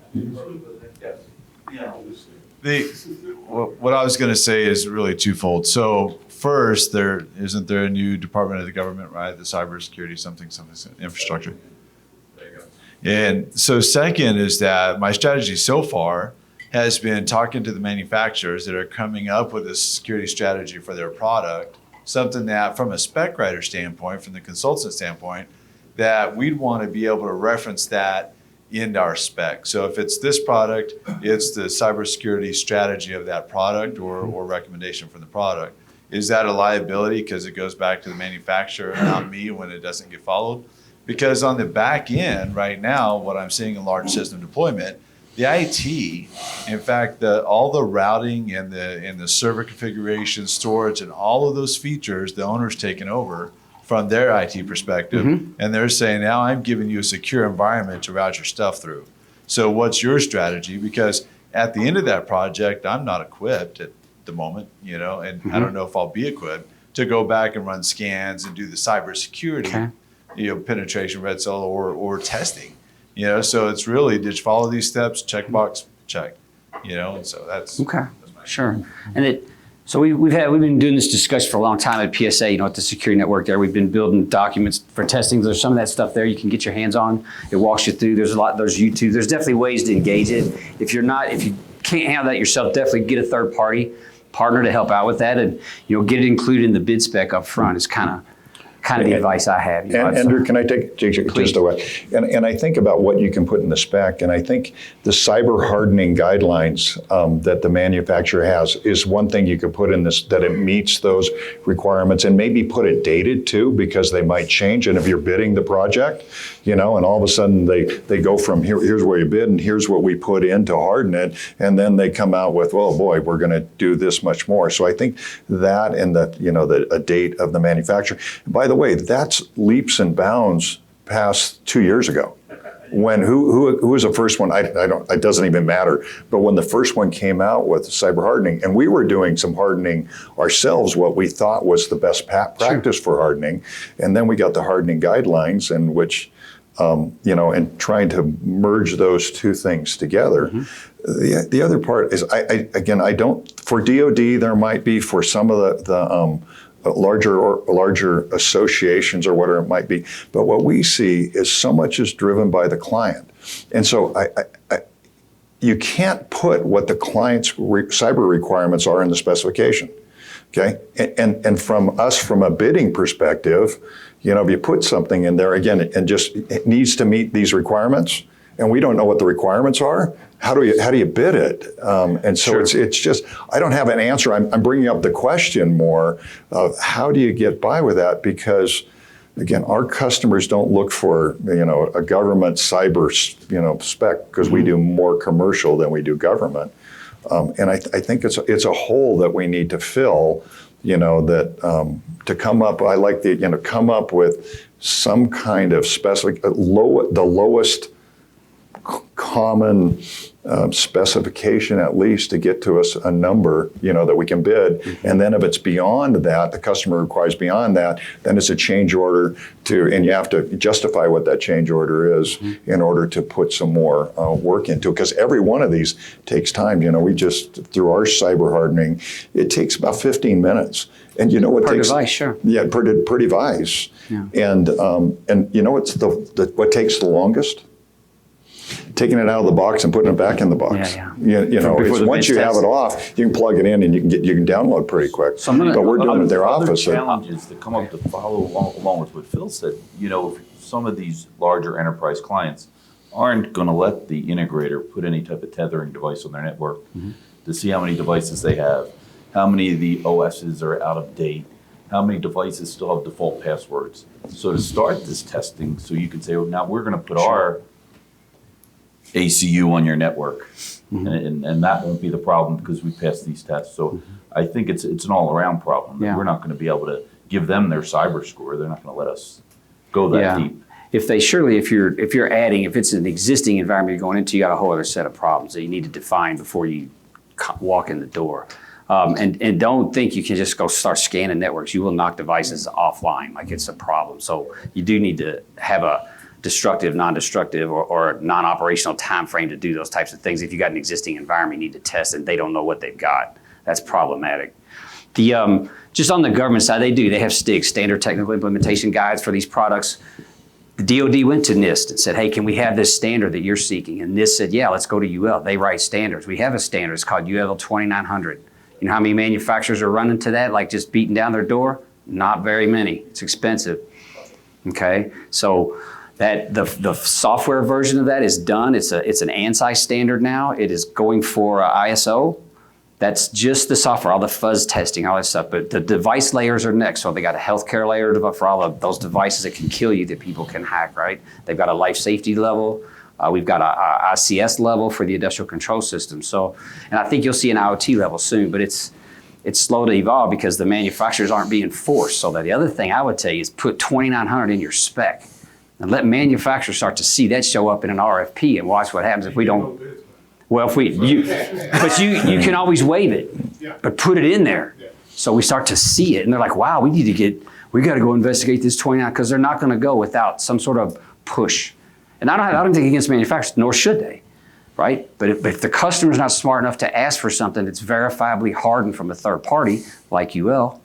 L: What I was going to say is really twofold. So first, isn't there a new department of the government, right? The cybersecurity something infrastructure.
H: There you go.
L: And so second is that my strategy so far has been talking to the manufacturers that are coming up with a security strategy for their product, something that from a spec writer standpoint, from the consultant standpoint, that we'd want to be able to reference that into our spec. So if it's this product, it's the cybersecurity strategy of that product or recommendation for the product. Is that a liability because it goes back to the manufacturer, not me, when it doesn't get followed? Because on the back end right now, what I'm seeing in large system deployment, the IT, in fact, all the routing and the server configuration, storage, and all of those features, the owner's taken over from their IT perspective, and they're saying, now I'm giving you a secure environment to route your stuff through. So what's your strategy? Because at the end of that project, I'm not equipped at the moment, and I don't know if I'll be equipped to go back and run scans and do the cybersecurity, penetration, red cell, or testing. So it's really, did you follow these steps? Checkbox, check. And so that's
A: okay. Sure. And so we've been doing this discussion for a long time at PSA. At the security network there, we've been building documents for testing. There's some of that stuff there you can get your hands on. It walks you through. There's YouTube. There's definitely ways to engage it. If you can't handle that yourself, definitely get a third party partner to help out with that, and get it included in the bid spec up front. Is kind of the advice I have.
F: And Andrew, can I take just away? And I think about what you can put in the spec, and I think the cyber hardening guidelines that the manufacturer has is one thing you could put in this, that it meets those requirements, and maybe put it dated too, because they might change. And if you're bidding the project, and all of a sudden they go from here's where you bid and here's what we put in to harden it, and then they come out with, well, boy, we're going to do this much more. So I think that, and a date of the manufacturer. By the way, that's leaps and bounds past 2 years ago. When who was the first one? It doesn't even matter. But when the first one came out with cyber hardening, and we were doing some hardening ourselves, what we thought was the best practice for hardening, and then we got the hardening guidelines, in which and trying to merge those two things together. The other part is, I don't, for DoD, there might be, for some of the larger associations or whatever it might be, but what we see is so much is driven by the client. And so you can't put what the client's cyber requirements are in the specification, okay? And from us, from a bidding perspective, if you put something in there, again, it needs to meet these requirements, and we don't know what the requirements are, how do you bid it? And so sure. it's just, I don't have an answer. I'm bringing up the question more of how do you get by with that? Because again, our customers don't look for, a government cyber, spec, because we do more commercial than we do government. And I think it's a hole that we need to fill, that to come up, I like come up with some kind of the lowest common specification, at least, to get to us a number, that we can bid. And then if it's beyond that, the customer requires beyond that, then it's a change order and you have to justify what that change order is in order to put some more work into it. Because every one of these takes time. We just, through our cyber hardening, it takes about 15 minutes. And what
A: per
F: takes,
A: device, sure.
F: Yeah, per device. Yeah. And what's what takes the longest? Taking it out of the box and putting it back in the box. Once you have it off, you can plug it in and you can download pretty quick. But we're doing it their office.
B: Challenges that come up to follow along with what Phil said. Some of these larger enterprise clients aren't going to let the integrator put any type of tethering device on their network to see how many devices they have, how many of the OSs are out of date, how many devices still have default passwords. So to start this testing, so you can say, now we're going to put our ACU on your network, and that won't be the problem because we passed these tests. So I think it's an all-around problem. Yeah. We're not going to be able to give them their cyber score. They're not going to let us go that deep.
A: If you're adding, if it's an existing environment you're going into, you got a whole other set of problems that you need to define before you walk in the door. And don't think you can just go start scanning networks. You will knock devices offline like it's a problem. So you do need to have a destructive, non-destructive, or non-operational time frame to do those types of things. If you got an existing environment you need to test and they don't know what they've got, that's problematic. Just on the government side, they have STIGs, Standard Technical Implementation Guides for these products. The DoD went to NIST and said, hey, can we have this standard that you're seeking? And NIST said, yeah, let's go to UL. They write standards. We have a standard. It's called UL 2900. You know how many manufacturers are running to that, like just beating down their door? Not very many. It's expensive. Okay, so that the software version of that is done. It's an ANSI standard now. It is going for ISO. That's just the software, all the fuzz testing, all that stuff. But the device layers are next. So they got a healthcare layer for all of those devices that can kill you that people can hack, right? They've got a life safety level. We've got a ICS level for the industrial control system. So, and I think you'll see an IoT level soon, but it's slow to evolve because the manufacturers aren't being forced. So the other thing I would tell you is put 2900 in your spec and let manufacturers start to see that show up in an RFP and watch what happens if we don't. Well, but you can always waive it, but put it in there. So we start to see it and they're like, wow, we got to go investigate this 29 because they're not going to go without some sort of push. And I don't think against manufacturers, nor should they, right? But if the customer's not smart enough to ask for something that's verifiably hardened from a third party, like UL,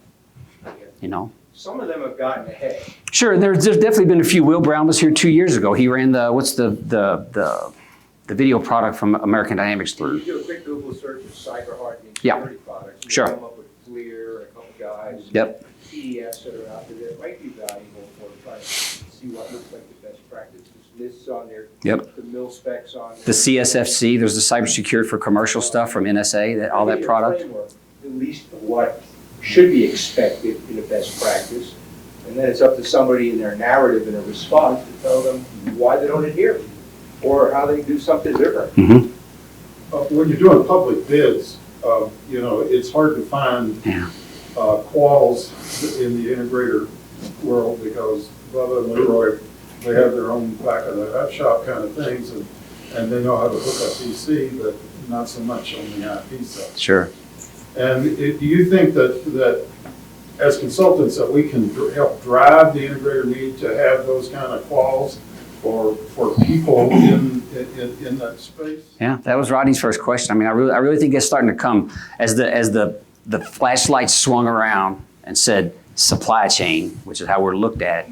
M: Some of them have gotten ahead.
A: Sure, there's definitely been a few. Will Brown was here 2 years ago. He ran the video product from American Dynamics through.
M: You do a quick Google search of cyber hardening security products.
A: Sure.
M: You come up with FLIR, a couple guys.
A: Yep.
M: CES that are out there that might be valuable for trying to see what looks like the best practice. There's lists on there.
A: Yep.
M: The mil specs on there.
A: The CSFC, there's the cybersecurity for commercial stuff from NSA, all that product.
M: Framework, at least of what should be expected in a best practice. And then it's up to somebody in their narrative and a response to tell them why they don't adhere or how they do something different.
G: When you're doing public bids, it's hard to find quals in the integrator world because Bubba and Leroy, they have their own back of the shop kind of things, and they know how to hook up PC, but not so much on the IP side.
A: Sure.
G: And do you think that as consultants that we can help drive the integrator need to have those kind of quals for people in that space?
A: Yeah, that was Rodney's first question. I mean, I really think it's starting to come as the flashlights swung around and said supply chain, which is how we're looked at.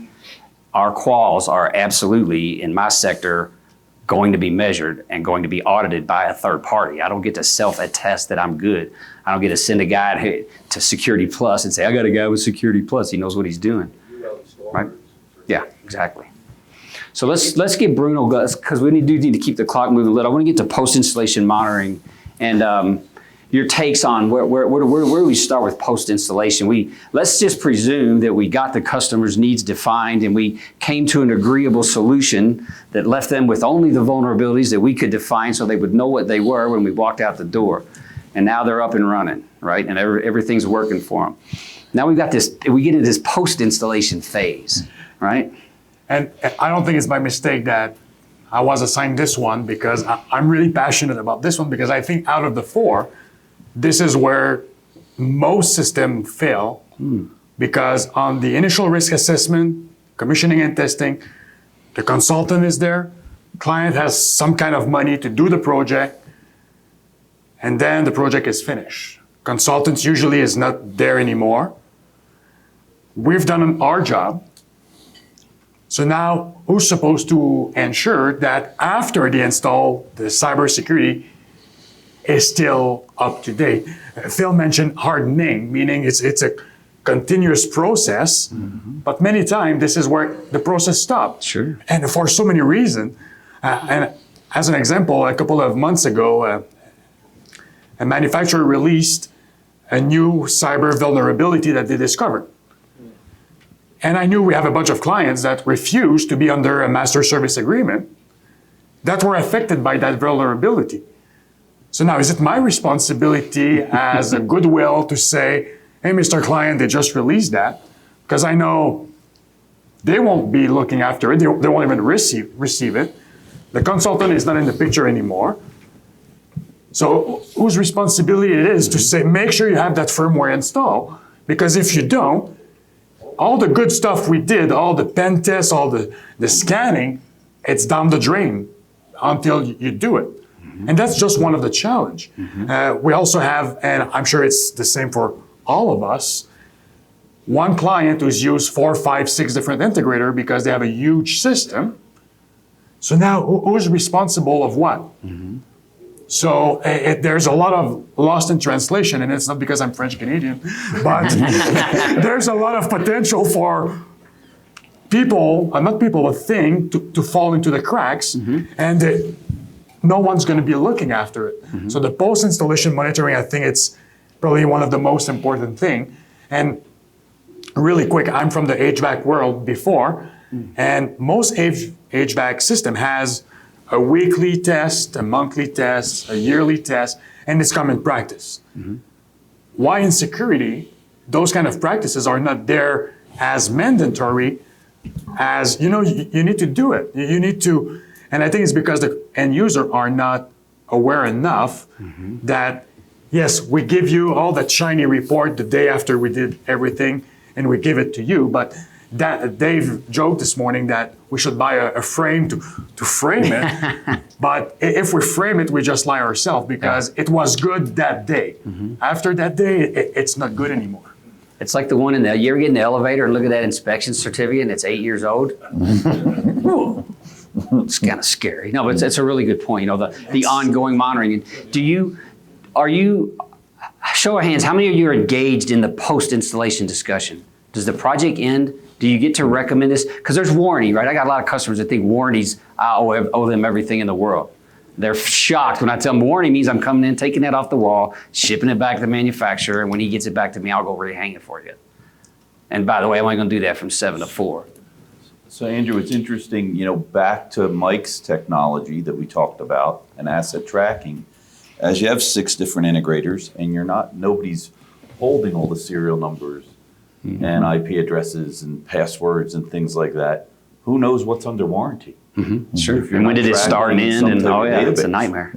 A: Our quals are absolutely, in my sector, going to be measured and going to be audited by a third party. I don't get to self-attest that I'm good. I don't get to send a guy to Security Plus and say, I got a guy with Security Plus. He knows what he's doing. Right? Yeah, exactly. So let's get Bruno, because we need to keep the clock moving a little. I want to get to post-installation monitoring and your takes on where do we start with post-installation? Let's just presume that we got the customer's needs defined and we came to an agreeable solution that left them with only the vulnerabilities that we could define so they would know what they were when we walked out the door. And now they're up and running, right? And everything's working for them. Now we get into this post-installation phase, right?
C: And I don't think it's by mistake that I was assigned this one, because I'm really passionate about this one, because I think out of the four, this is where most systems fail, because on the initial risk assessment, commissioning and testing, the consultant is there, client has some kind of money to do the project, and then the project is finished. Consultants usually is not there anymore. We've done our job. So now who's supposed to ensure that after the install, the cybersecurity is still up to date? Phil mentioned hardening, meaning it's a continuous process, but many times this is where the process stops.
A: Sure.
C: And for so many reasons. And as an example, a couple of months ago, a manufacturer released a new cyber vulnerability that they discovered. And I knew we have a bunch of clients that refused to be under a master service agreement that were affected by that vulnerability. So now, is it my responsibility as a goodwill to say, hey, Mr. Client, they just released that? Because I know they won't be looking after it. They won't even receive it. The consultant is not in the picture anymore. So whose responsibility it is to say, make sure you have that firmware installed? Because if you don't, all the good stuff we did, all the pen tests, all the scanning, it's down the drain until you do it. And that's just one of the challenge. We also have, and I'm sure it's the same for all of us, one client who's used 4, 5, 6 different integrators because they have a huge system. So now who's responsible of what? So there's a lot of lost in translation, and it's not because I'm French-Canadian, but there's a lot of potential for people, not people, a thing, to fall into the cracks, and no one's going to be looking after it. So the post-installation monitoring, I think it's probably one of the most important thing. And really quick, I'm from the HVAC world before, and most HVAC system has a weekly test, a monthly test, a yearly test, and it's common practice. Why in security, those kind of practices are not there as mandatory as, you need to do it. You need to, and I think it's because the end user are not aware enough that, yes, we give you all that shiny report the day after we did everything, and we give it to you, but that Dave joked this morning that we should buy a frame to frame it. But if we frame it, we just lie ourselves because it was good that day. After that day, it's not good anymore.
A: It's like the one you ever get in the elevator and look at that inspection certificate and it's 8 years old? It's kind of scary. No, but it's a really good point. The ongoing monitoring. Show of hands, how many of you are engaged in the post-installation discussion? Does the project end? Do you get to recommend this? Because there's warranty, right? I got a lot of customers that think warranties, I owe them everything in the world. They're shocked when I tell them warranty means I'm coming in, taking that off the wall, shipping it back to the manufacturer, and when he gets it back to me, I'll go re-hang it for you. And by the way, I'm only going to do that from 7 to 4.
B: So Andrew, it's interesting, back to Mike's technology that we talked about and asset tracking. As you have 6 different integrators and nobody's holding all the serial numbers and IP addresses and passwords and things like that, who knows what's under warranty?
A: Sure. And when did it start and end? And it's a nightmare.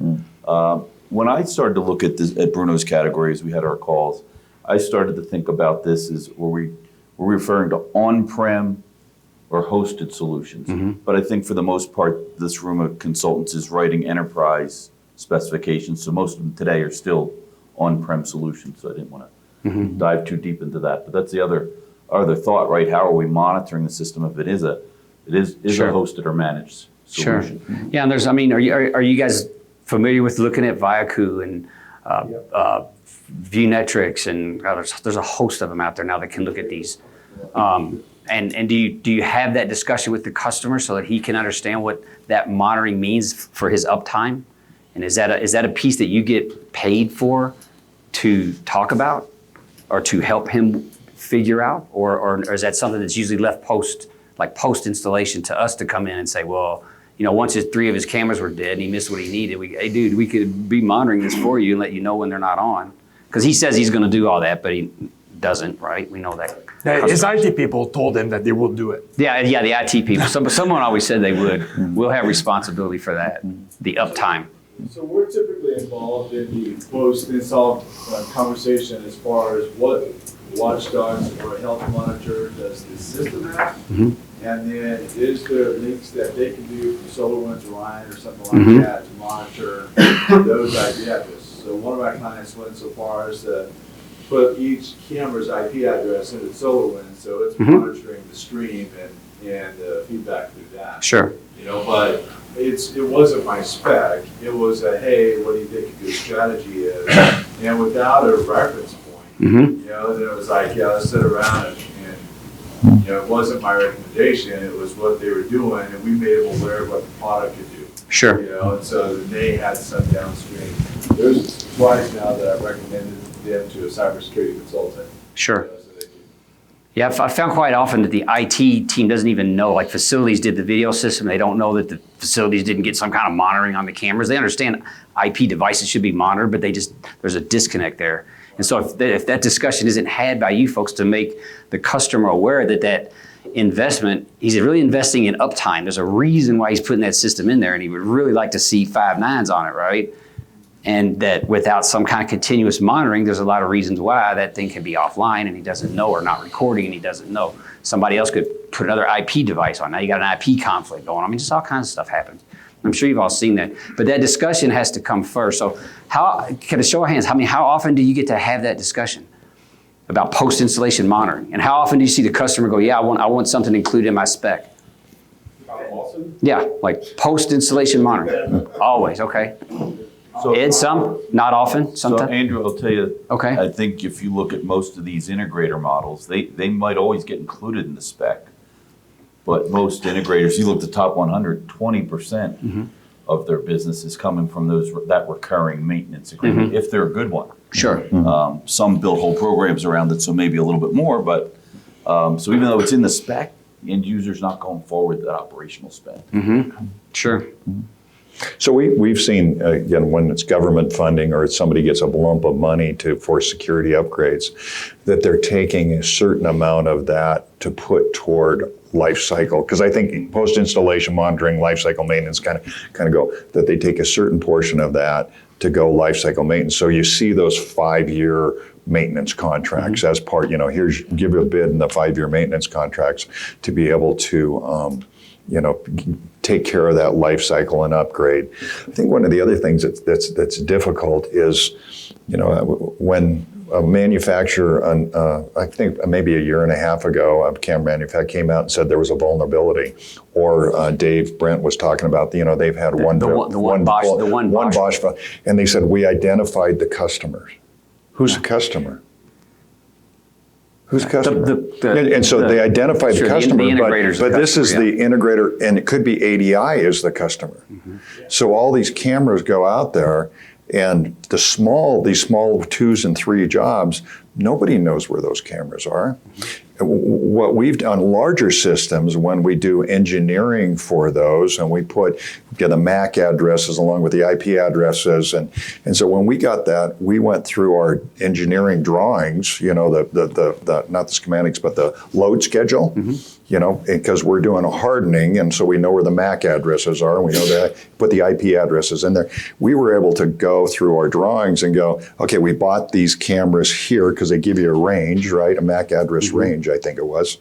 B: When I started to look at this, at Bruno's categories, we had our calls, I started to think about this as were we referring to on-prem or hosted solutions. But I think for the most part, this room of consultants is writing enterprise specifications. So most of them today are still on-prem solutions. So I didn't want to dive too deep into that. But that's the other thought, right? How are we monitoring the system if it is a
A: Sure.
B: hosted or managed solution?
A: Sure. Yeah, and there's, I mean, are you guys familiar with looking at Viaku and Viewmetrics and there's a host of them out there now that can look at these. And do you have that discussion with the customer so that he can understand what that monitoring means for his uptime? And is that a piece that you get paid for to talk about or to help him figure out? Or is that something that's usually left post installation to us to come in and say, well, once 3 of his cameras were dead and he missed what he needed, hey dude, we could be monitoring this for you and let you know when they're not on. Because he says he's going to do all that, but he doesn't, right? We know that.
C: His IT people told him that they will do it.
A: Yeah, the IT people. Someone always said they would. We'll have responsibility for that, the uptime.
N: So we're typically involved in the post-install conversation as far as what watchdogs or health monitor does the system have? And then is there links that they can do from SolarWinds or Ryan or something like that to monitor those IP addresses? So one of our clients went so far as to put each camera's IP address into SolarWinds, so it's monitoring the stream and feedback through that.
A: Sure.
N: But it wasn't my spec. It was a, hey, what do you think a good strategy is? And without a reference point, then it was like, yeah, let's sit around and it wasn't my recommendation. It was what they were doing, and we made them aware of what the product could do.
A: Sure.
N: And so they had some downstream. There's twice now that I've recommended them to a cybersecurity consultant.
A: Sure. Yeah, I found quite often that the IT team doesn't even know, like facilities did the video system, they don't know that the facilities didn't get some kind of monitoring on the cameras. They understand IP devices should be monitored, but there's a disconnect there. And so if that discussion isn't had by you folks to make the customer aware that investment, he's really investing in uptime. There's a reason why he's putting that system in there, and he would really like to see 5 nines on it, right? And that without some kind of continuous monitoring, there's a lot of reasons why that thing can be offline and he doesn't know, or not recording and he doesn't know. Somebody else could put another IP device on. Now you got an IP conflict going on. I mean, just all kinds of stuff happens. I'm sure you've all seen that. But that discussion has to come first. So can a show of hands, how often do you get to have that discussion about post-installation monitoring? And how often do you see the customer go, yeah, I want something included in my spec? Yeah, like post-installation monitoring. Always, okay.
B: So,
A: Ed, some, not often, sometimes.
B: So Andrew, I'll tell you,
A: okay.
B: I think if you look at most of these integrator models, they might always get included in the spec. But most integrators, you look at the top 100, 20% of their business is coming from that recurring maintenance agreement, if they're a good one.
A: Sure.
B: Some build whole programs around it, so maybe a little bit more, but so even though it's in the spec, the end user's not going forward that operational spend.
A: Sure.
F: So we've seen, again, when it's government funding or somebody gets a lump of money for security upgrades, that they're taking a certain amount of that to put toward life cycle. Because I think post-installation monitoring, life cycle maintenance kind of go, that they take a certain portion of that to go life cycle maintenance. So you see those 5-year maintenance contracts as part, here's, give you a bid in the 5-year maintenance contracts to be able to, take care of that life cycle and upgrade. I think one of the other things that's difficult is, when a manufacturer, I think maybe a year and a half ago, a camera manufacturer came out and said there was a vulnerability, or Dave Brent was talking about, they've had one Bosch, and they said we identified the customers. Who's the customer? Who's the customer? And so they identify the customer, but this is the integrator, and it could be ADI is the customer. So all these cameras go out there, and these small 2s and 3 jobs, nobody knows where those cameras are. What we've done, larger systems, when we do engineering for those, and we get the MAC addresses along with the IP addresses, and so when we got that, we went through our engineering drawings, the not the schematics, but the load schedule, because we're doing a hardening, and so we know where the MAC addresses are, and we know that, put the IP addresses in there. We were able to go through our drawings and go, okay, we bought these cameras here because they give you a range, right, a MAC address range. Exchange, I think it was.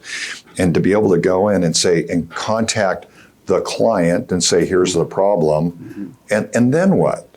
F: And to be able to go in and say, and contact the client and say, here's the problem, and then what?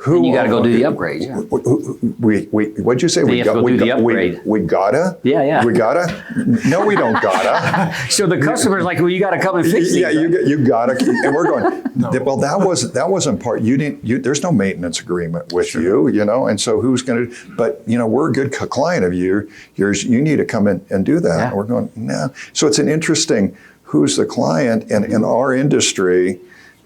A: And you got to go do the upgrade. Yeah.
F: What'd you say?
A: Then you have to go do the upgrade.
F: We gotta?
A: Yeah.
F: We gotta? No, we don't gotta.
A: So the customer's like, well, you got to come and fix it.
F: Yeah, you gotta. And we're going, well, that wasn't part, there's no maintenance agreement with you, and so who's going to, but, we're a good client of yours, you need to come in and do that.
A: Yeah.
F: And we're going, no. So it's an interesting, who's the client, and in our industry,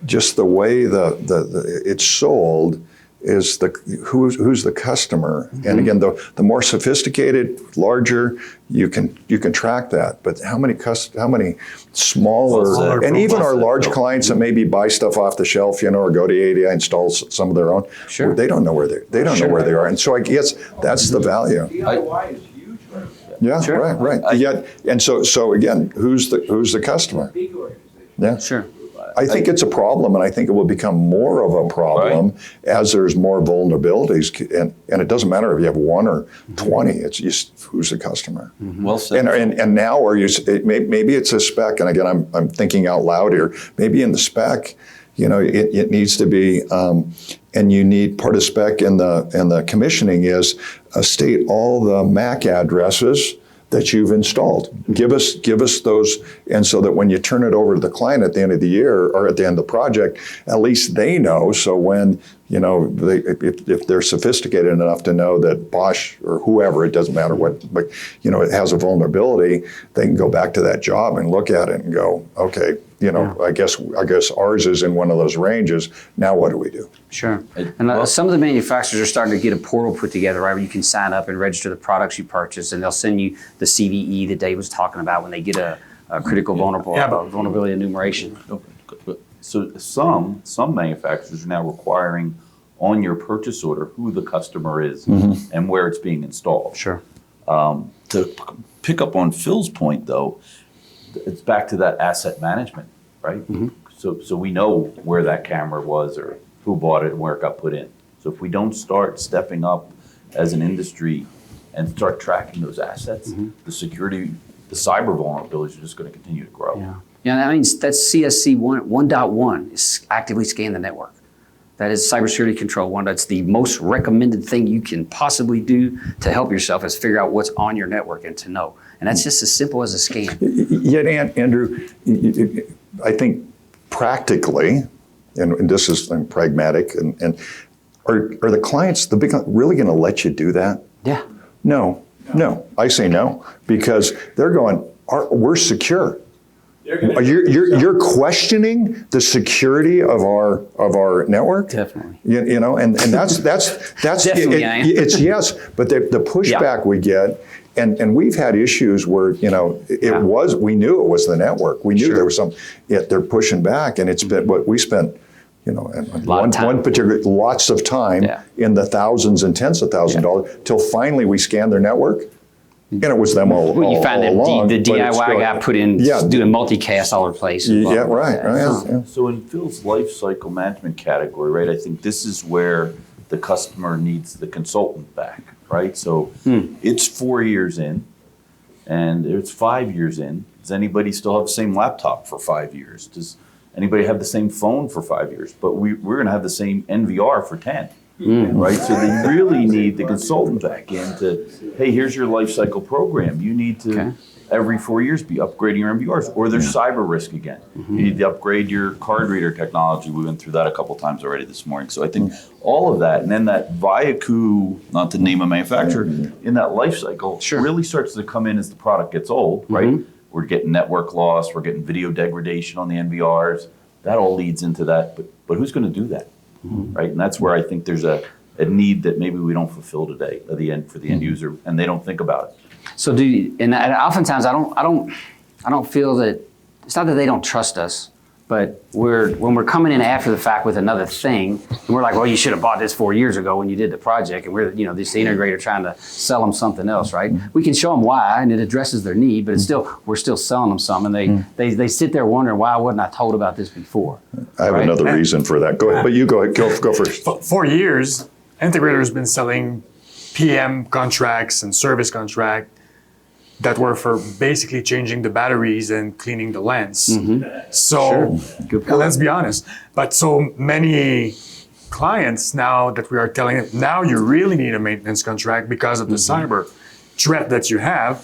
F: just the way it's sold, is who's the customer. And again, the more sophisticated, larger, you can track that. But how many smaller, and even our large clients that maybe buy stuff off the shelf, or go to ADI, install some of their own,
A: sure,
F: they don't know where know where they are. And so I guess that's the value.
M: DIY is huge right now.
F: Yeah,
A: sure,
F: right. And so again, who's the customer?
M: Big organization.
F: Yeah,
A: Sure.
F: I think it's a problem, and I think it will become more of a problem as there's more vulnerabilities. And it doesn't matter if you have 1 or 20. It's just who's the customer.
B: Well said.
F: And now, maybe it's a spec. And again, I'm thinking out loud here. Maybe in the spec, it needs to be. And you need part of spec in the commissioning is state all the MAC addresses that you've installed. Give us those, and so that when you turn it over to the client at the end of the year or at the end of the project, at least they know. So when if they're sophisticated enough to know that Bosch or whoever, it doesn't matter what, but it has a vulnerability, they can go back to that job and look at it and go, okay, I guess ours is in one of those ranges. Now what do we do?
A: Sure. And some of the manufacturers are starting to get a portal put together, right, where you can sign up and register the products you purchase, and they'll send you the CVE that Dave was talking about when they get a critical vulnerability enumeration.
B: So some manufacturers are now requiring on your purchase order who the customer is and where it's being installed.
A: Sure.
B: To pick up on Phil's point, though, it's back to that asset management, right? So we know where that camera was or who bought it and where it got put in. So if we don't start stepping up as an industry and start tracking those assets, the security, the cyber vulnerabilities are just going to continue to grow.
A: Yeah, that means that's CSC 1.1 is actively scan the network. That is cybersecurity control 1. That's the most recommended thing you can possibly do to help yourself is figure out what's on your network and to know. And that's just as simple as a scan.
F: Yet, Andrew, I think practically, and this is pragmatic, and are the clients, the big, really going to let you do that?
A: Yeah.
F: No. I say no, because they're going, we're secure. You're questioning the security of our network.
A: Definitely.
F: And that's
A: Definitely,
F: it's yes, but the pushback we get, and we've had issues where we knew it was the network. We knew there was some. Yet they're pushing back, and it's been what we spent. One particular lots of time in the thousands and tens of thousands of dollars till finally we scanned their network. And it was them all
A: you find that
F: along,
A: the DIY guy put in doing multicast all over the place.
F: Yeah, right.
B: So in Phil's life cycle management category, right, I think this is where the customer needs the consultant back, right? So it's 4 years in and it's 5 years in. Does anybody still have the same laptop for 5 years? Does anybody have the same phone for 5 years? But we're going to have the same NVR for 10. Right, so they really need the consultant back in to, hey, here's your life cycle program. You need to every 4 years be upgrading your MBRs, or there's cyber risk again. You need to upgrade your card reader technology. We went through that a couple times already this morning. So I think all of that, and then that Viaku, not to name a manufacturer, in that life cycle really starts to come in as the product gets old, right? We're getting network loss, we're getting video degradation on the NVRs. That all leads into that, but who's going to do that? Right, and that's where I think there's a need that maybe we don't fulfill today at the end for the end user, and they don't think about it.
A: So and oftentimes I don't feel that it's not that they don't trust us, but when we're coming in after the fact with another thing, and we're like, well, you should have bought this 4 years ago when you did the project, and we're this integrator trying to sell them something else, right? We can show them why, and it addresses their need, but we're still selling them some, and they sit there wondering, why wasn't I told about this before?
F: I have another reason for that. Go ahead, but you go ahead. Go first.
C: For years, Integrator has been selling PM contracts and service contract that were for basically changing the batteries and cleaning the lens. So let's be honest. But so many clients now that we are telling them, now you really need a maintenance contract because of the cyber threat that you have.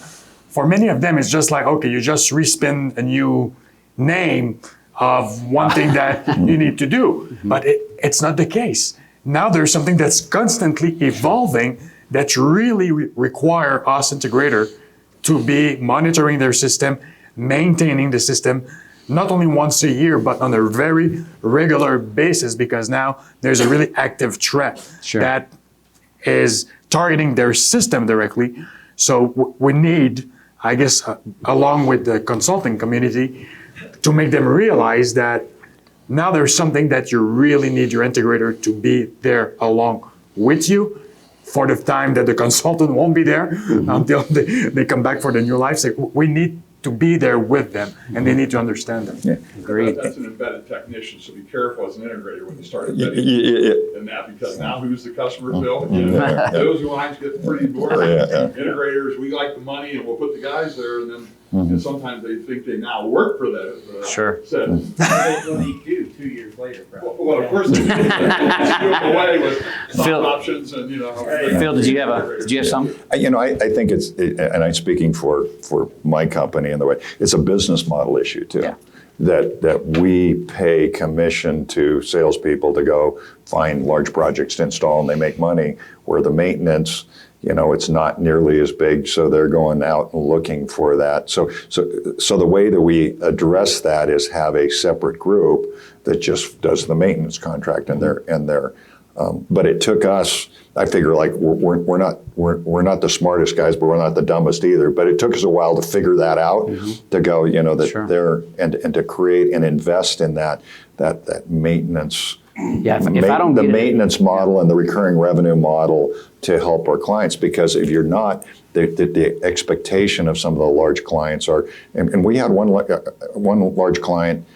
C: For many of them, it's just like, okay, you just respin a new name of one thing that you need to do. But it's not the case. Now there's something that's constantly evolving that really require us integrator to be monitoring their system, maintaining the system, not only once a year, but on a very regular basis, because now there's a really active threat that is targeting their system directly. So we need, I guess, along with the consulting community, to make them realize that now there's something that you really need your integrator to be there along with you for the time that the consultant won't be there until they come back for the new life. So we need to be there with them, and they need to understand them.
A: Agreed.
I: That's an embedded technician, so be careful as an integrator when you start embedding in that, because now who's the customer, Phil? Those lines get pretty boring. Integrators, we like the money, and we'll put the guys there, and then and sometimes they think they now work for that. Set.
J: When they do 2 years later, probably.
I: Well, of course they do. Away with stock options and
A: Phil, did you have some?
F: I think it's, and I'm speaking for my company in the way, it's a business model issue too.
A: Yeah.
F: That we pay commission to salespeople to go find large projects to install, and they make money, where the maintenance, it's not nearly as big, so they're going out and looking for that. So the way that we address that is have a separate group that just does the maintenance contract, and they're but it took us, I figure, like we're not the smartest guys, but we're not the dumbest either. But it took us a while to figure that out, to go, that they're and to create and invest in that maintenance.
A: Yeah, if I don't
F: the
A: get
F: maintenance model and the recurring revenue model to help our clients, because if you're not, the expectation of some of the large clients are, and we had one large client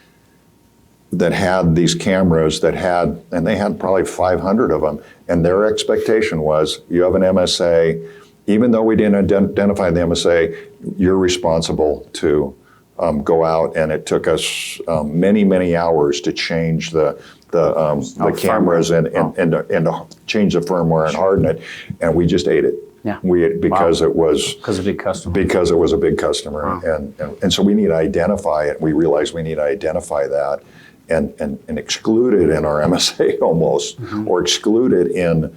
F: that had these cameras and they had probably 500 of them, and their expectation was, you have an MSA, even though we didn't identify the MSA, you're responsible to go out, and it took us many hours to change the cameras and to change the firmware and harden it, and we just ate it.
A: Yeah.
F: Because it was
A: a big customer.
F: Because it was a big customer, and so we need to identify it. We realize we need to identify that, and exclude it in our MSA almost, or exclude it in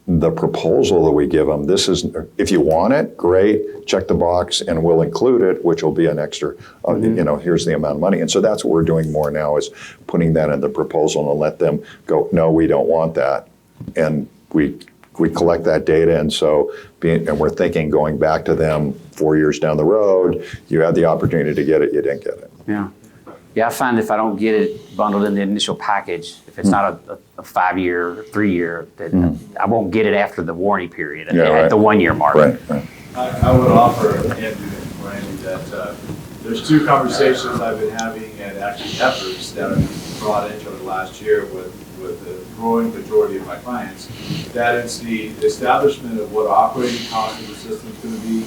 F: the proposal that we give them. This is, if you want it, great, check the box, and we'll include it, which will be an extra, here's the amount of money. And so that's what we're doing more now, is putting that in the proposal and let them go, no, we don't want that. And we collect that data, and so and we're thinking, going back to them 4 years down the road, you had the opportunity to get it, you didn't get it.
A: Yeah, I find if I don't get it bundled in the initial package, if it's not a 5 year, 3 year, that I won't get it after the warranty period at the 1 year mark.
F: Right.
N: I would offer, Andrew and Randy, that there's two conversations I've been having, and actually efforts that have been brought into the last year with the growing majority of my clients, that it's the establishment of what operating cost of the system is going to be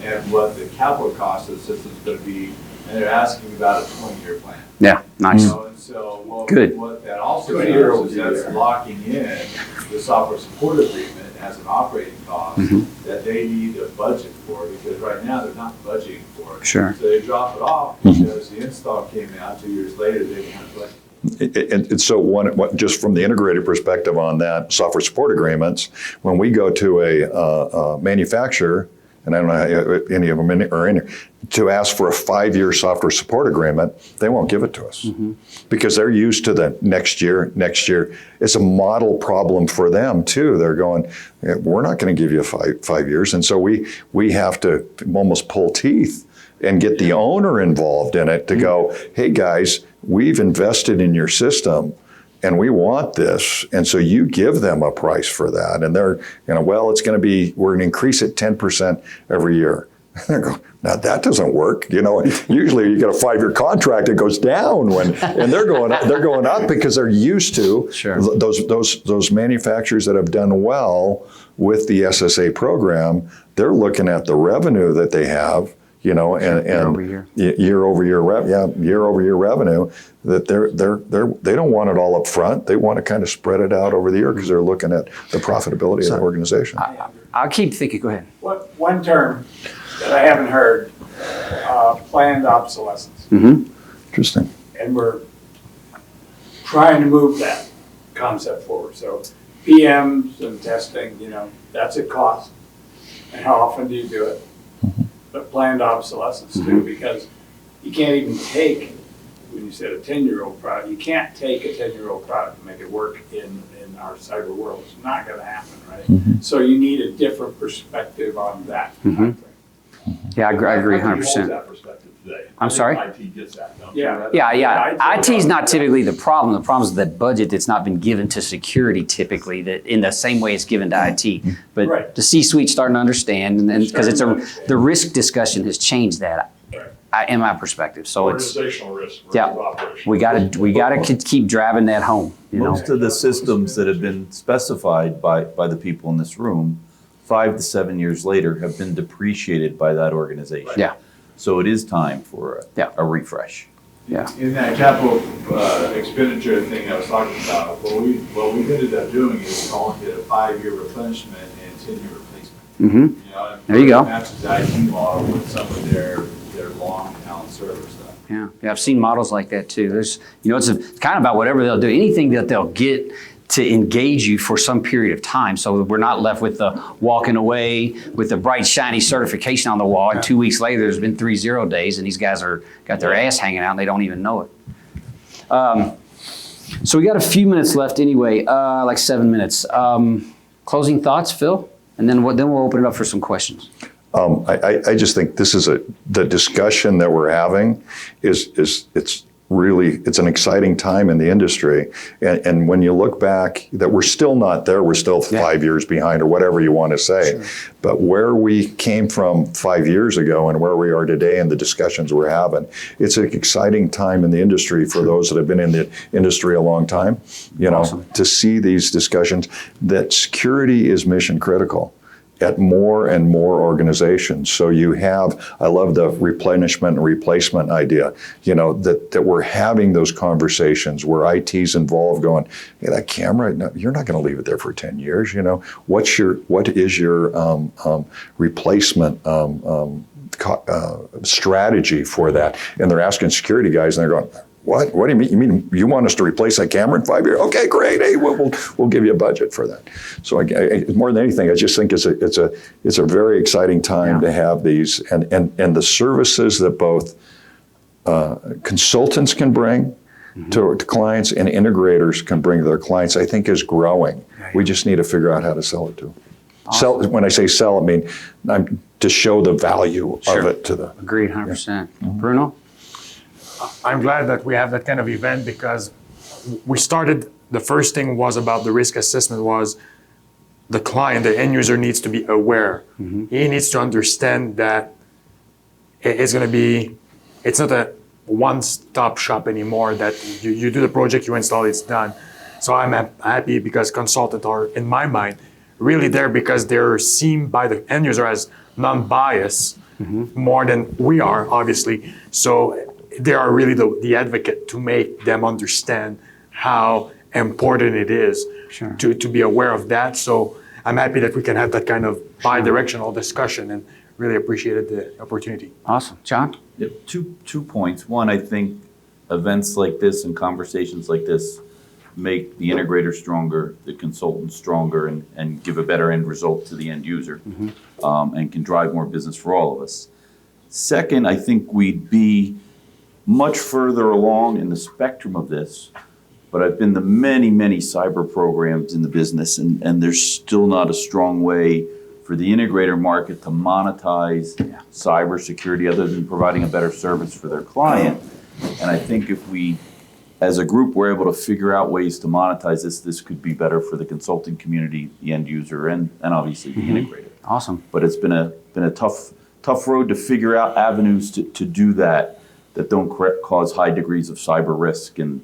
N: and what the capital cost of the system is going to be. And they're asking about a 20-year plan.
A: Yeah, nice.
N: And so what that also does is that's locking in the software support agreement as an operating cost that they need to budget for, because right now they're not budgeting for it.
A: Sure.
N: So they drop it off because the install came out 2 years later, they didn't have budget.
F: And so just from the integrated perspective on that software support agreements, when we go to a manufacturer, and I don't know how any of them are in here, to ask for a 5-year software support agreement, they won't give it to us because they're used to the next year. It's a model problem for them too. They're going, we're not going to give you 5 years. And so we have to almost pull teeth and get the owner involved in it to go, hey guys, we've invested in your system, and we want this, and so you give them a price for that, and they're, well, it's going to be, we're going to increase it 10% every year. Now that doesn't work. Usually you get a 5-year contract, it goes down and they're going up because they're used to those manufacturers that have done well with the SSA program. They're looking at the revenue that they have, and year-over-year revenue, that they don't want it all up front. They want to kind of spread it out over the year because they're looking at the profitability of the organization.
A: I'll keep thinking. Go ahead.
J: One term that I haven't heard, planned obsolescence.
F: Interesting.
J: And we're trying to move that concept forward. So PMs and testing, that's a cost. And how often do you do it? But planned obsolescence too, because you can't even take, when you said a 10-year-old product, you can't take a 10-year-old product and make it work in our cyber world. It's not going to happen, right? So you need a different perspective on that kind of thing.
A: Yeah, I agree 100%.
N: That perspective today.
A: I'm sorry?
N: IT gets that.
A: Yeah. IT is not typically the problem. The problem is the budget that's not been given to security typically, that in the same way it's given to IT. But the C-suite's starting to understand, and because the risk discussion has changed that, in my perspective. So
N: organizational risk versus operational.
A: we gotta keep driving that home.
B: Most of the systems that have been specified by the people in this room, 5 to 7 years later, have been depreciated by that organization.
A: Yeah.
B: So it is time for a refresh.
A: Yeah.
N: In that capital expenditure thing I was talking about, what we ended up doing is calling it a 5-year replenishment and 10-year replacement.
A: There you go.
N: It matches the IT model with some of their long tail server stuff.
A: Yeah, I've seen models like that too. There's, it's kind of about whatever they'll do, anything that they'll get to engage you for some period of time, so we're not left with the walking away with the bright shiny certification on the wall, and 2 weeks later there's been 3 0 days and these guys got their ass hanging out and they don't even know it. So we got a few minutes left anyway, like 7 minutes. Closing thoughts, Phil, and then we'll open it up for some questions.
F: I just think this is the discussion that we're having it's an exciting time in the industry. And when you look back, that we're still not there, we're still 5 years behind or whatever you want to say. Sure. But where we came from 5 years ago and where we are today and the discussions we're having, it's an exciting time in the industry for those that have been in the industry a long time, to see these discussions that security is mission critical at more and more organizations. So I love the replenishment and replacement idea, that we're having those conversations where IT's involved going, hey, that camera, no, you're not going to leave it there for 10 years. What is your replacement strategy for that? And they're asking security guys and they're going, What do you mean? You mean you want us to replace that camera in 5 years? Okay, great. Hey, we'll give you a budget for that. So more than anything, I just think it's a very exciting time to have these and the services that both consultants can bring to clients and integrators can bring to their clients, I think is growing. We just need to figure out how to sell it to them. Awesome. When I say sell, I mean to show the value of it to the.
A: Agreed, 100%. Bruno?
C: I'm glad that we have that kind of event because we started, the first thing was about the risk assessment was the client, the end user needs to be aware. He needs to understand that it's not a one-stop shop anymore, that you do the project, you install, it's done. So I'm happy because consultants are, in my mind, really there because they're seen by the end user as non-biased more than we are, obviously. So they are really the advocate to make them understand how important it is to be aware of that. So I'm happy that we can have that kind of bi-directional discussion and really appreciated the opportunity.
A: Awesome. John?
B: Yeah, two points. One, I think events like this and conversations like this make the integrator stronger, the consultant stronger, and give a better end result to the end user, and can drive more business for all of us. Second, I think we'd be much further along in the spectrum of this, but I've been to many, many cyber programs in the business, and there's still not a strong way for the integrator market to monetize cybersecurity other than providing a better service for their client. And I think if we, as a group, were able to figure out ways to monetize this could be better for the consulting community, the end user, and obviously the integrator.
A: Awesome.
B: But it's been a tough tough road to figure out avenues to do that don't cause high degrees of cyber risk and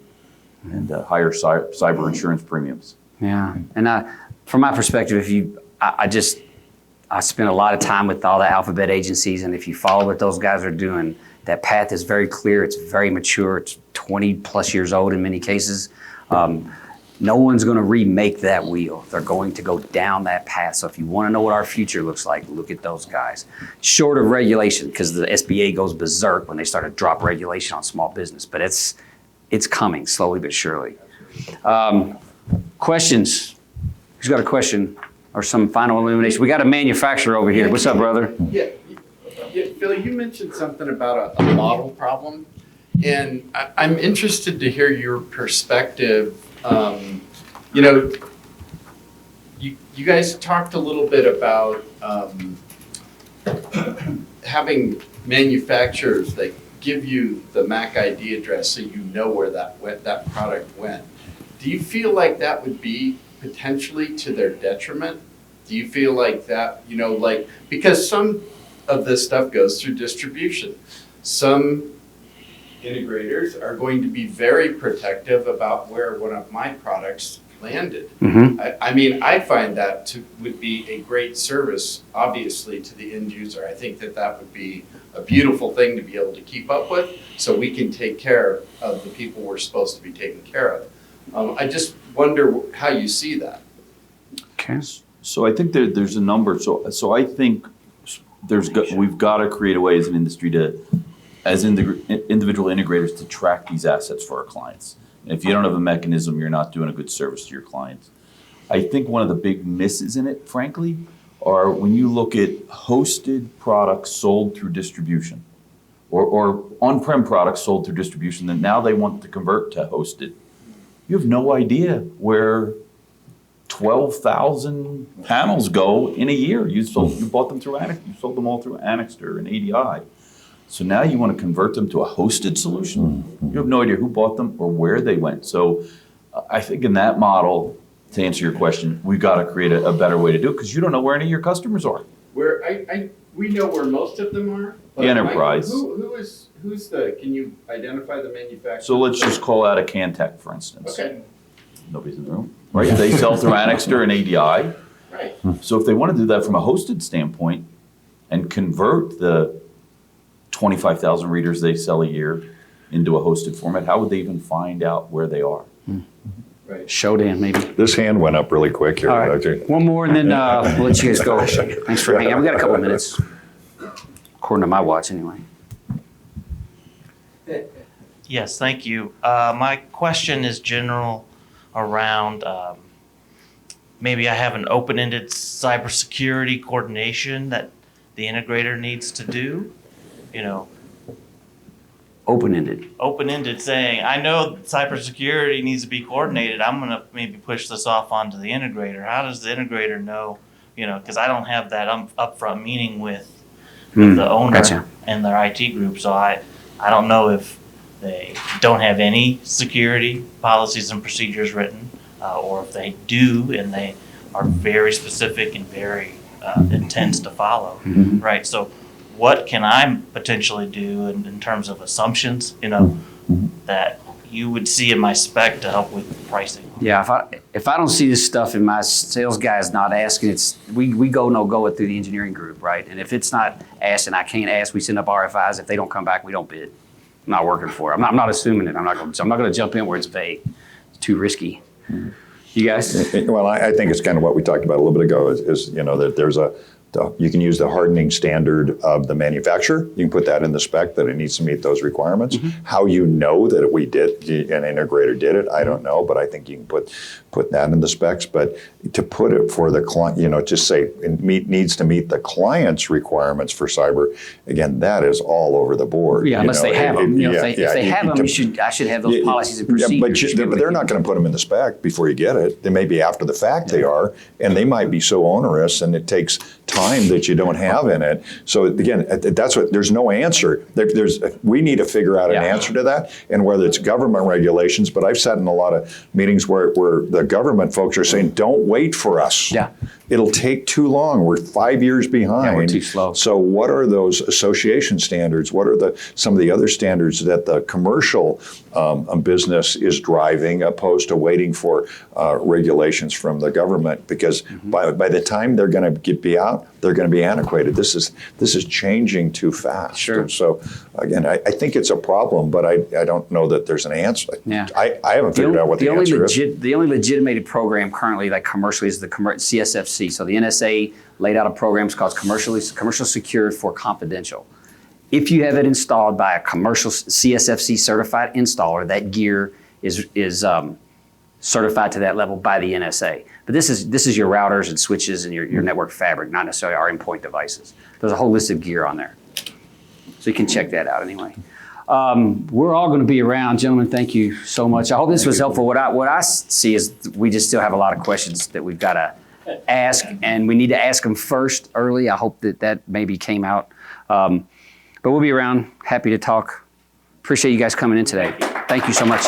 B: higher cyber insurance premiums.
A: Yeah, and from my perspective, I spend a lot of time with all the alphabet agencies, and if you follow what those guys are doing, that path is very clear. It's very mature. It's 20 plus years old in many cases. No one's going to remake that wheel. They're going to go down that path. So if you want to know what our future looks like, look at those guys. Short of regulation, because the SBA goes berserk when they start to drop regulation on small business, but it's coming slowly but surely. Questions? Who's got a question or some final illumination? We got a manufacturer over here. What's up, brother?
O: Yeah, Phil, you mentioned something about a model problem, and I'm interested to hear your perspective. You guys talked a little bit about having manufacturers that give you the MAC ID address so you know where that product went. Do you feel like that would be potentially to their detriment? Do you feel like that, because some of this stuff goes through distribution. Some integrators are going to be very protective about where one of my products landed.
A: Mm-hmm.
O: I find that would be a great service, obviously, to the end user. I think that would be a beautiful thing to be able to keep up with, so we can take care of the people we're supposed to be taking care of. I just wonder how you see that.
A: Okay.
B: So I think there's a number. So I think we've got to create a way as an industry as individual integrators to track these assets for our clients. And if you don't have a mechanism, you're not doing a good service to your clients. I think one of the big misses in it, frankly, are when you look at hosted products sold through distribution or on-prem products sold through distribution that now they want to convert to hosted. You have no idea where 12,000 panels go in a year. You bought them through Annex. You sold them all through Annexter and ADI. So now you want to convert them to a hosted solution. You have no idea who bought them or where they went. So I think in that model, to answer your question, we've got to create a better way to do it because you don't know where any of your customers are.
O: We know where most of them are. But
B: The enterprise.
O: Can you identify the manufacturer?
B: So let's just call out a Cantech, for instance.
O: Okay.
B: Nobody's in the room, right? They sell through Annexter and ADI.
O: Right.
B: So if they want to do that from a hosted standpoint and convert the 25,000 readers they sell a year into a hosted format, how would they even find out where they are?
O: Right.
A: Shodan, maybe.
F: This hand went up really quick here.
A: All right. One more, and then we'll let you guys go. Thanks for hanging out. We got a couple of minutes, according to my watch, anyway.
P: Yes, thank you. My question is general around maybe I have an open-ended cybersecurity coordination that the integrator needs to do. Open-ended saying, I know cybersecurity needs to be coordinated. I'm going to maybe push this off onto the integrator. How does the integrator know? Because I don't have that upfront meeting with the owner and their IT group. So I don't know if they don't have any security policies and procedures written, or if they do and they are very specific and very intense to follow, right? So what can I potentially do in terms of assumptions, that you would see in my spec to help with pricing?
A: Yeah, if I don't see this stuff and my sales guy is not asking, we go it through the engineering group, right? And if it's not asked and I can't ask, we send up RFIs. If they don't come back, we don't bid. I'm not working for it. I'm not assuming it. I'm not going to jump in where it's vague. It's too risky. You guys?
F: Well, I think it's kind of what we talked about a little bit ago is that there's you can use the hardening standard of the manufacturer. You can put that in the spec that it needs to meet those requirements. How you know that an integrator did it, I don't know, but I think you can put that in the specs. But to put it for the client, just say it needs to meet the client's requirements for cyber. Again, that is all over the board.
A: Yeah, unless they have them. If they have them, I should have those policies and procedures.
F: But they're not going to put them in the spec before you get it. They may be after the fact they are, and they might be so onerous, and it takes time time that you don't have in it. So again, that's what, there's no answer. We need to figure out an answer to that, and whether it's government regulations, but I've sat in a lot of meetings where the government folks are saying, don't wait for us.
A: Yeah.
F: It'll take too long. We're 5 years behind.
A: Yeah, we're too slow.
F: So what are those association standards? What are some of the other standards that the commercial business is driving, opposed to waiting for regulations from the government? Because by the time they're going to be out, they're going to be antiquated. This is changing too fast.
A: Sure.
F: And so again, I think it's a problem, but I don't know that there's an answer.
A: Yeah.
F: I haven't figured out what the answer is.
A: The only legitimated program currently, like commercially, is the CSFC. So the NSA laid out a program called Commercial Secured for Confidential. If you have it installed by a commercial CSFC certified installer, that gear is certified to that level by the NSA. But this is your routers and switches and your network fabric, not necessarily our endpoint devices. There's a whole list of gear on there. So you can check that out anyway. We're all going to be around. Gentlemen, thank you so much. I hope this was helpful. What I see is we just still have a lot of questions that we've got to ask, and we need to ask them first early. I hope that maybe came out. But we'll be around. Happy to talk. Appreciate you guys coming in today. Thank you so much.